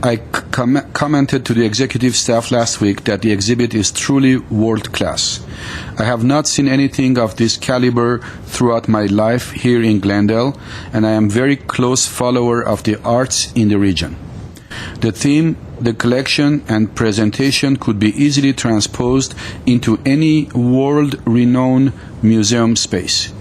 I commented to the executive staff last week that the exhibit is truly world-class. I have not seen anything of this caliber throughout my life here in Glendale, and I am a very close follower of the arts in the region. The theme, the collection, and presentation could be easily transposed into any world-renowned museum space.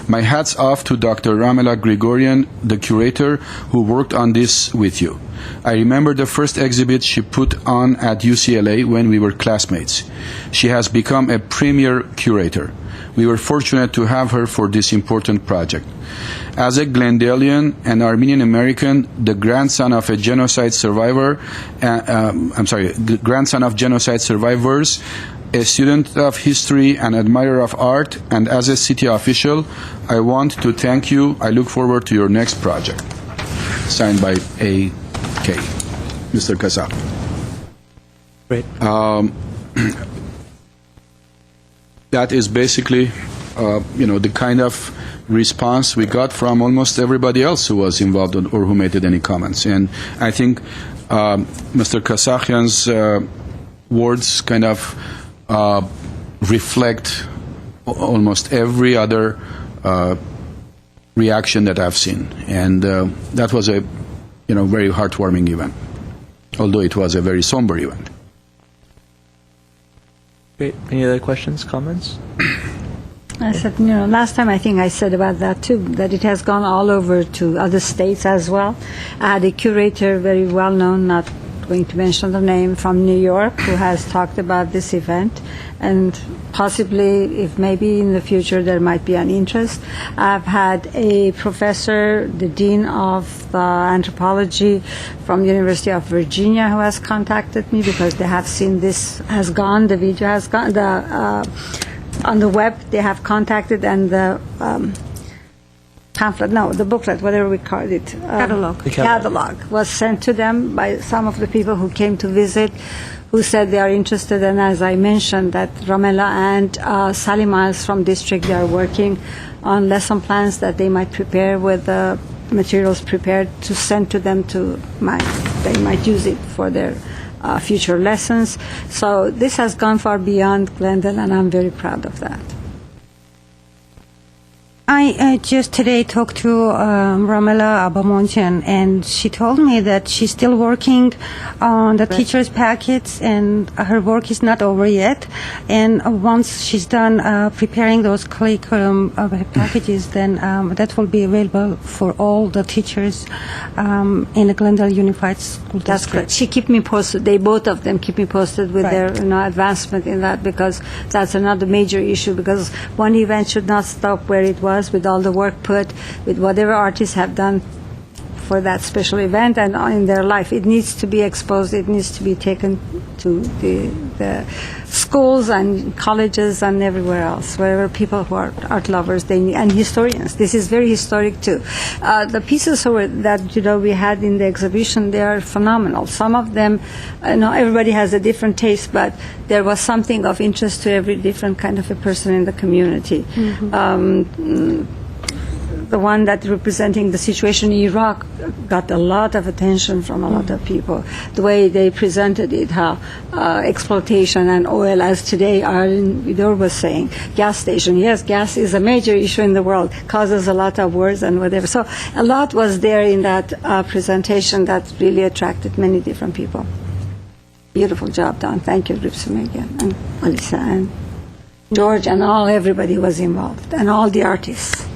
My hat's off to Dr. Ramela Grigorian, the curator, who worked on this with you. I remember the first exhibit she put on at UCLA when we were classmates. She has become a premier curator. We were fortunate to have her for this important project. As a Glendalian and Armenian American, the grandson of a genocide survivor, grandson of genocide survivors, a student of history and admirer of art, and as a city official, I want to thank you. I look forward to your next project. Signed by A.K. Mr. Kazak. Great. That is basically, the kind of response we got from almost everybody else who was involved or who made any comments. And I think Mr. Kasakian's words kind of reflect almost every other reaction that I've seen. And that was a very heartwarming event, although it was a very somber event. Great. Any other questions, comments? I said, last time I think I said about that too, that it has gone all over to other states as well. I had a curator, very well known, not going to mention the name, from New York, who has talked about this event, and possibly, if maybe in the future there might be an interest. I've had a professor, the dean of anthropology from University of Virginia, who has contacted me because they have seen this has gone, the video has gone, on the web they have contacted, and the pamphlet, no, the booklet, whatever we call it, catalog was sent to them by some of the people who came to visit, who said they are interested. And as I mentioned, that Ramela and Sally Miles from district, they are working on lesson plans that they might prepare with the materials prepared to send to them they might use it for their future lessons. So this has gone far beyond Glendale, and I'm very proud of that. I just today talked to Ramela Abamontian, and she told me that she's still working on the teacher's packets, and her work is not over yet. And once she's done preparing those curriculum packages, then that will be available for all the teachers in the Glendale Unified School District. That's correct. She keep me posted. Both of them keep me posted with their advancement in that, because that's another major issue, because one event should not stop where it was, with all the work put, with whatever artists have done for that special event and in their life. It needs to be exposed. It needs to be taken to the schools and colleges and everywhere else, wherever people who are art lovers and historians. This is very historic too. The pieces that we had in the exhibition, they are phenomenal. Some of them, everybody has a different taste, but there was something of interest to every different kind of a person in the community. Mm-hmm. The one that representing the situation in Iraq got a lot of attention from a lot of people. The way they presented it, how exploitation and oil, as today Arlen Vidor was saying, gas station. Yes, gas is a major issue in the world, causes a lot of wars and whatever. So a lot was there in that presentation that really attracted many different people. Beautiful job done. Thank you, Ripsum again, and Alisa and George and everybody was involved, and all the artists.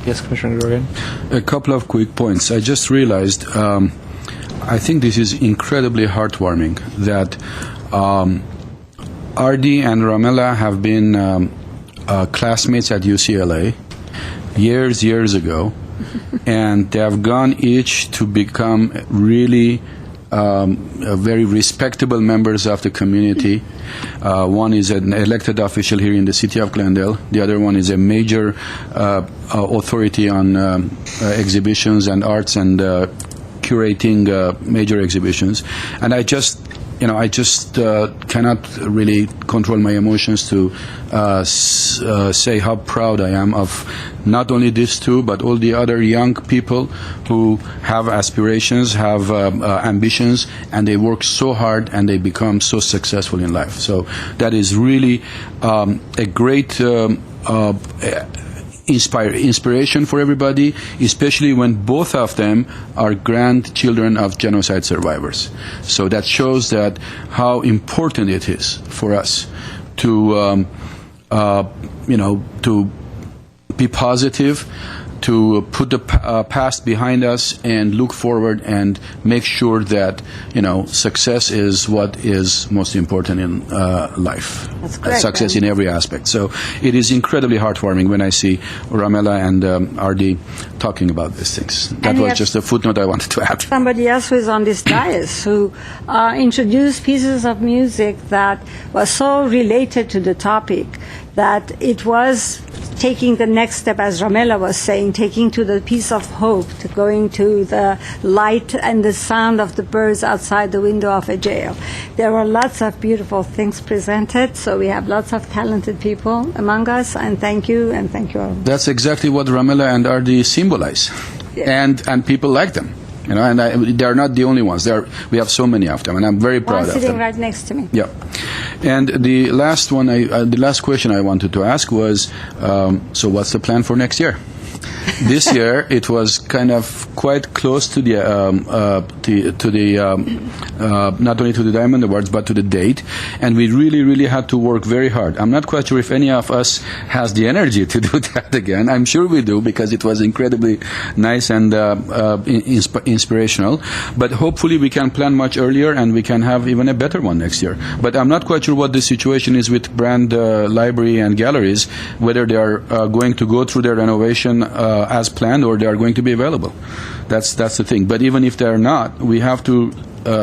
Yes, Commissioner Gorgon. A couple of quick points. I just realized, I think this is incredibly heartwarming that Ardi and Ramela have been classmates at UCLA years ago, and they have gone each to become really very respectable members of the community. One is an elected official here in the city of Glendale. The other one is a major authority on exhibitions and arts and curating major exhibitions. And I just cannot really control my emotions to say how proud I am of not only these two, but all the other young people who have aspirations, have ambitions, and they work so hard and they become so successful in life. So that is really a great inspiration for everybody, especially when both of them are grandchildren of genocide survivors. So that shows that how important it is for us to, to be positive, to put the past behind us and look forward and make sure that, success is what is most important in life. That's correct. Success in every aspect. So it is incredibly heartwarming when I see Ramela and Ardi talking about these things. That And was yes, just a footnote I wanted to add. somebody else who is on this dais who introduced pieces of music that was so related to the topic that it was taking the next step, as Ramela was saying, taking to the piece of hope, to going to the light and the sound of the birds outside the window of a jail. There were lots of beautiful things presented, so we have lots of talented people among us, and thank you all. That's exactly what Ramela and Ardi symbolize. Yeah. And people like them. And they're not the only ones. We have so many of them, and I'm very proud One of sitting them. right next to me. Yeah. And the last one, the last question I wanted to ask was, so what's the plan for next year? This year, it was kind of quite close to the not only to the Diamond Awards, but to the date, and we really, really had to work very hard. I'm not quite sure if any of us has the energy to do that again. I'm sure we do, because it was incredibly nice and inspirational. But hopefully we can plan much earlier, and we can have even a better one next year. But I'm not quite sure what the situation is with Brand Library and Galleries, whether they are going to go through their renovation as planned, or they are going to be available. That's the thing. But even if they are not, we have to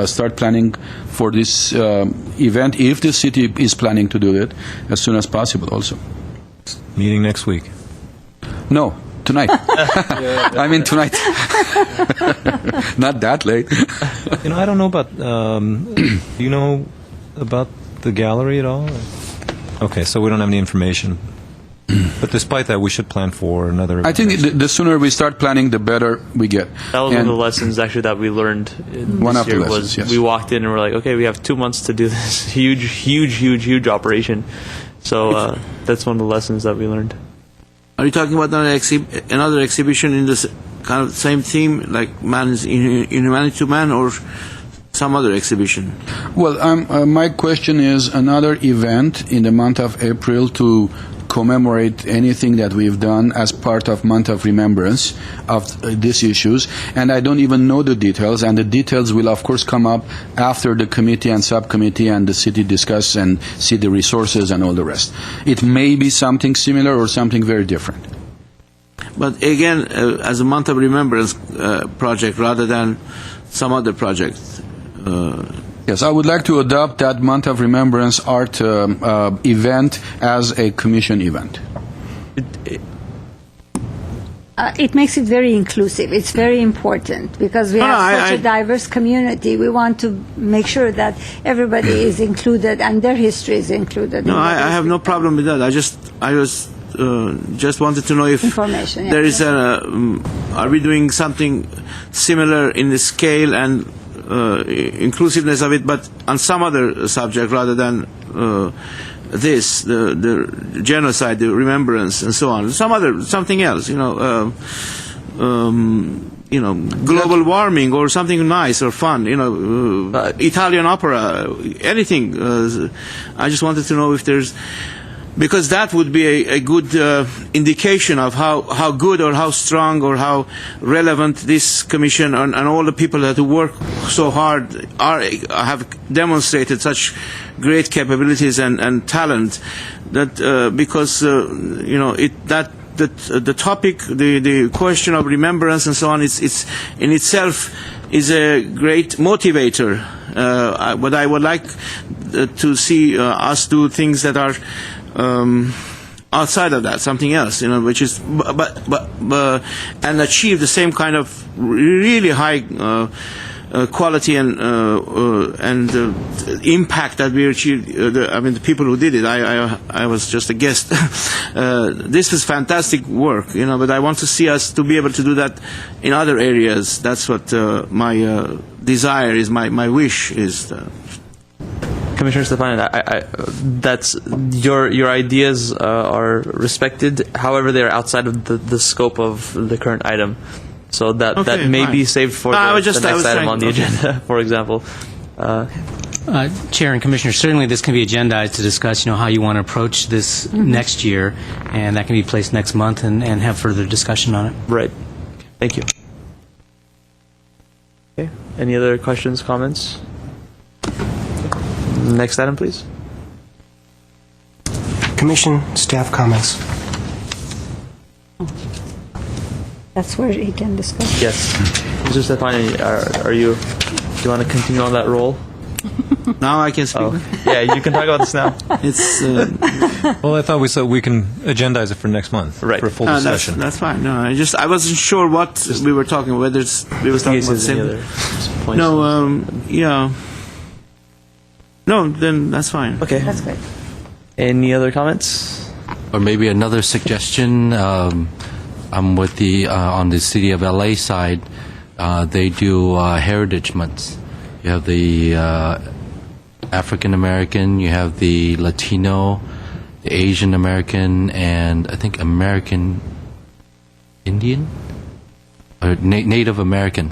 start planning for this event, if the city is planning to do it, as soon as possible also. Meeting next week. No, tonight. I mean tonight. Not that late. I don't know about, do you know about the gallery at all? Okay, so we don't have any information. But despite that, we should plan for another event. I think the sooner we start planning, the better we get. That was one of the lessons actually that we learned One this of the year. lessons, yes. We walked in and we're like, okay, we have 2 months to do this huge operation. So that's one of the lessons that we learned. Are you talking about another exhibition in this kind of same theme, like man's inhumanity to man, or some other exhibition? Well, my question is another event in the month of April to commemorate anything that we've done as part of Month of Remembrance of these issues. And I don't even know the details, and the details will of course come up after the committee and subcommittee and the city discuss and see the resources and all the rest. It may be something similar or something very different. But again, as a Month of Remembrance project rather than some other project. Yes, I would like to adopt that Month of Remembrance art event as a commission event. It makes it very inclusive. It's very important because we have such a diverse community. We want to make sure that everybody is included and their history is included. No, I have no problem with that. I just wanted to know if information. There is are we doing something similar in the scale and inclusiveness of it, but on some other subject rather than the genocide, the remembrance, and so on. Something else, global warming or something nice or fun, Italian opera, anything. I just wanted to know if there's, because that would be a good indication of how good or how strong or how relevant this commission and all the people that work so hard have demonstrated such great capabilities and talent that because the topic, the question of remembrance and so on, it's in itself is a great motivator. But I would like to see us do things that are outside of that, something else, which is, and achieve the same kind of really high quality and impact that we achieved. The people who did it, I was just a guest. This is fantastic work, but I want to see us to be able to do that in other areas. That's what my desire is, my wish is. Commissioner Stefani, that's your ideas are respected. However, they are outside of the scope of the current item. So that may be saved for the next item on the agenda, for example. Chair and Commissioner, certainly this can be agendized to discuss, how you want to approach this next year, and that can be placed next month and have further discussion on it. Right. Thank you. Okay. Any other questions, comments? Next item, please. Commission staff comments. That's where he can discuss. Yes. Mr. Stefani, do you want to continue on that role? Now I can speak. Oh. Yeah, you can talk about this now. It's well, I thought we said we can agendize it for next month, right? For a full discussion. That's fine. No, I wasn't sure what we were talking about. Whether we were talking about the same. No, yeah. No, then that's fine. Okay. That's good. Any other comments? Or maybe another suggestion. I'm with the on the City of LA side. They do Heritage Months. You have the African American, you have the Latino, the Asian American, and I think American Indian or Native American.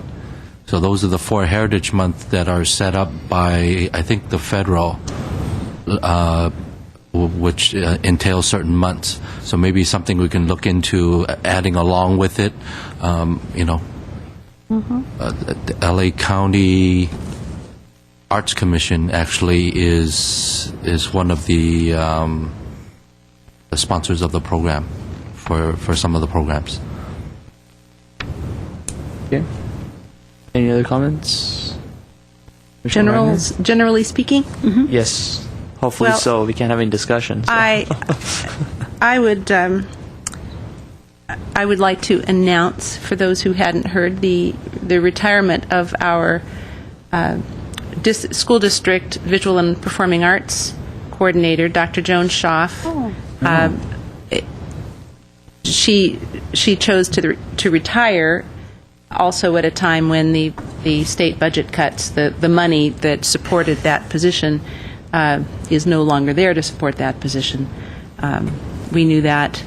So those are the 4 Heritage Months that are set up by, I think, the federal, which entails certain months. So maybe something we can look into adding along with it. The LA County Arts Commission actually is one of the sponsors of the program for some of the programs. Okay. Any other comments? Generally speaking? Yes. Hopefully Well, so. We can't have any discussions. So. I would like to announce, for those who hadn't heard, the retirement of our school district visual and performing arts coordinator, Dr. Joan Schaff. She chose to retire also at a time when the state budget cuts, the money that supported that position is no longer there to support that position. We knew that.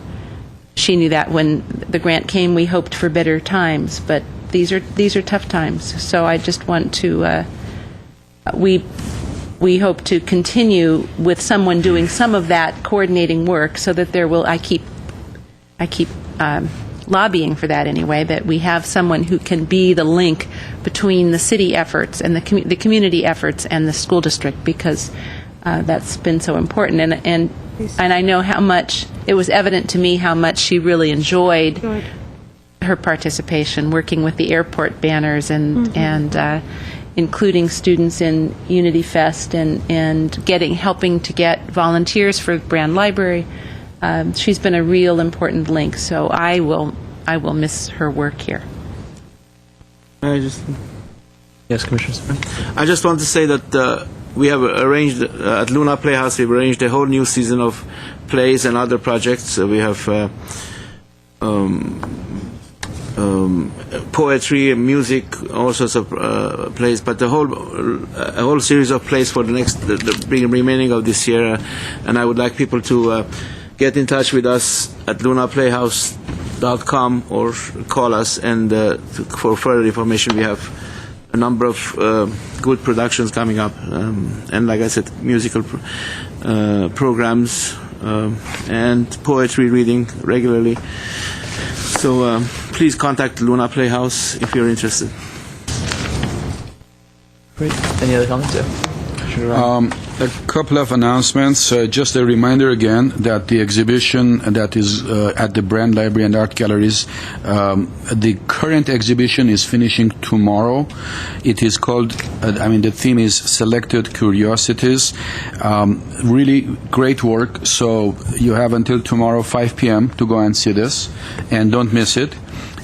She knew that when the grant came. We hoped for better times, but these are tough times. So I just want to. We hope to continue with someone doing some of that coordinating work, so that there will. I keep lobbying for that anyway. That we have someone who can be the link between the city efforts and the community efforts and the school district, because that's been so important. And I know how much it was evident to me how much she really enjoyed her participation, working with the airport banners and including students in Unity Fest and helping to get volunteers for Brand Library. She's been a real important link, so I will miss her work here. Yes, Commissioner. I just want to say that we have arranged at Luna Playhouse. We've arranged a whole new season of plays and other projects. We have poetry, music, all sorts of plays, but a whole series of plays for the remaining of this year. And I would like people to get in touch with us at lunaplayhouse.com or call us, and for further information. We have a number of good productions coming up, and like I said, musical programs and poetry reading regularly. So please contact Luna Playhouse if you're interested. Great. Any other comments? Yeah. A couple of announcements. Just a reminder again that the exhibition that is at the Brand Library and Art Galleries, the current exhibition is finishing tomorrow. It is called, the theme is Selected Curiosities. Really great work. So you have until tomorrow, 5 p.m. to go and see this, and don't miss it.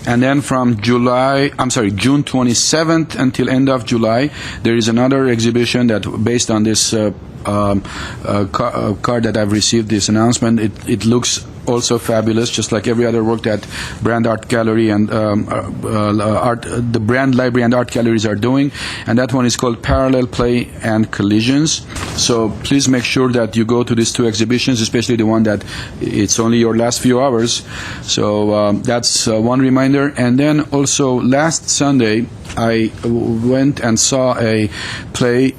And then from June 27th until end of July, there is another exhibition that, based on this card that I've received, this announcement, it looks also fabulous, just like every other work that Brand Art Gallery and the Brand Library and Art Galleries are doing. And that one is called Parallel Play and Collisions. So please make sure that you go to these two exhibitions, especially the one that it's only your last few hours. So that's one reminder. And then also last Sunday, I went and saw a play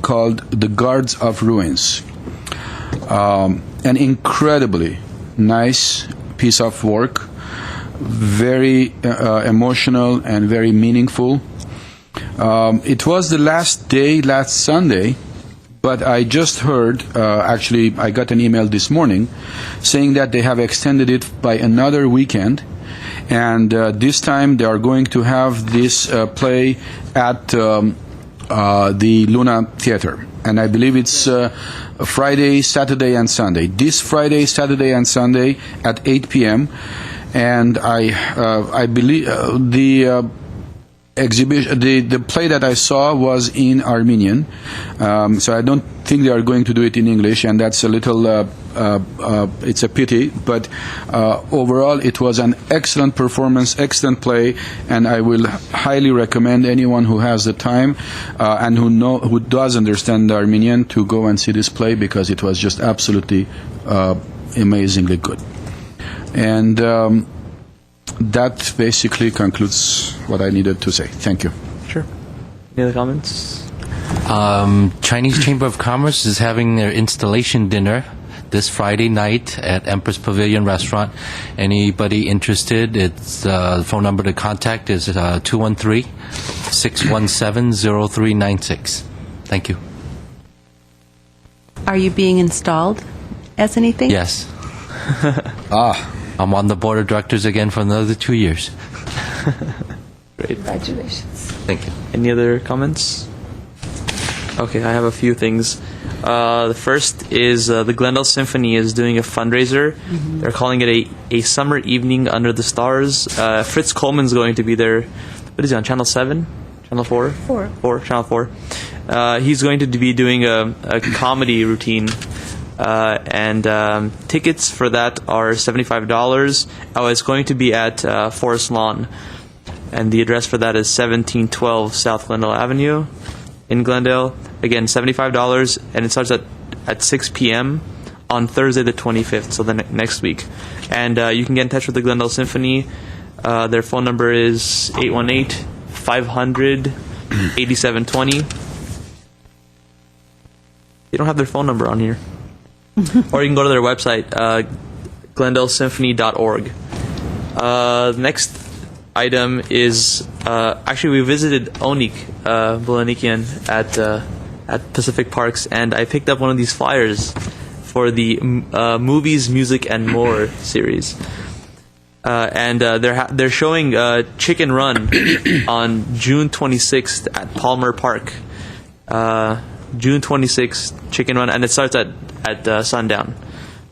called The Guards of Ruins. An incredibly nice piece of work, very emotional and very meaningful. It was the last day, last Sunday, but I just heard, actually I got an email this morning saying that they have extended it by another weekend, and this time they are going to have this play at the Luna Theater. And I believe it's Friday, Saturday, and Sunday. This Friday, Saturday, and Sunday at 8 p.m. And I believe the exhibition, the play that I saw was in Armenian. So I don't think they are going to do it in English, and that's a little. It's a pity, but overall it was an excellent performance, excellent play, and I will highly recommend anyone who has the time and who does understand Armenian to go and see this play, because it was just absolutely amazingly good. And that basically concludes what I needed to say. Thank you. Sure. Any other comments? Chinese Chamber of Commerce is having their installation dinner this Friday night at Empress Pavilion Restaurant. Anybody interested, it's the phone number to contact is 213-617-0396. Thank you. Are you being installed as anything? Yes. I'm on the board of directors again for another 2 years. Great. Congratulations. Thank you. Any other comments? Okay, I have a few things. The first is the Glendale Symphony is doing a fundraiser. Mm-hmm. They're calling it a summer evening under the stars. Fritz Coleman's going to be there. What is he on, Channel 7? Channel 4? 4. Channel 4. He's going to be doing a comedy routine. And tickets for that are $75. It's going to be at Forest Lawn. And the address for that is 1712 South Glendale Avenue in Glendale. Again, $75, and it starts at 6 p.m. on Thursday the 25th, so the next week. And you can get in touch with the Glendale Symphony. Their phone number is 818-500-8720. They don't have their phone number on here. Or you can go to their website, glendalesymphony.org. The next item is, actually we visited Onik Bulanikian at Pacific Parks, and I picked up one of these flyers for the Movies, Music, and More series. And they're showing Chicken Run on June 26th at Palmer Park. June 26th, Chicken Run, and it starts at sundown.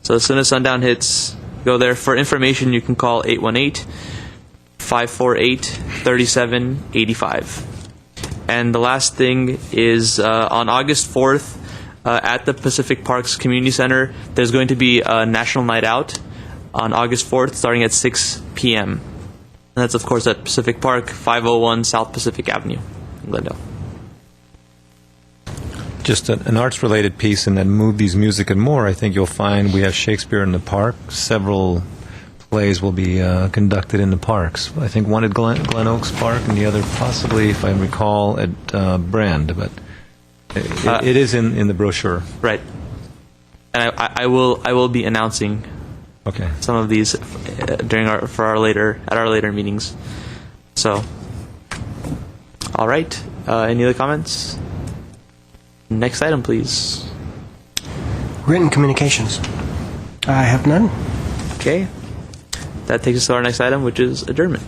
So as soon as sundown hits, go there. For information, you can call 818-548-3785. And the last thing is on August 4th at the Pacific Parks Community Center, there's going to be a National Night Out on August 4th starting at 6 p.m. And that's, of course, at Pacific Park, 501 South Pacific Avenue in Glendale. Just an arts-related piece in that Movies, Music, and More. I think you'll find we have Shakespeare in the Park. Several plays will be conducted in the parks. I think one at Glen Oaks Park and the other possibly, if I recall, at Brand. But it is in the brochure. Right. And I will be announcing some of these during our later meetings. So, all right. Any other comments? Next item, please. Written communications. I have none. Okay. That takes us to our next item, which is adjournment.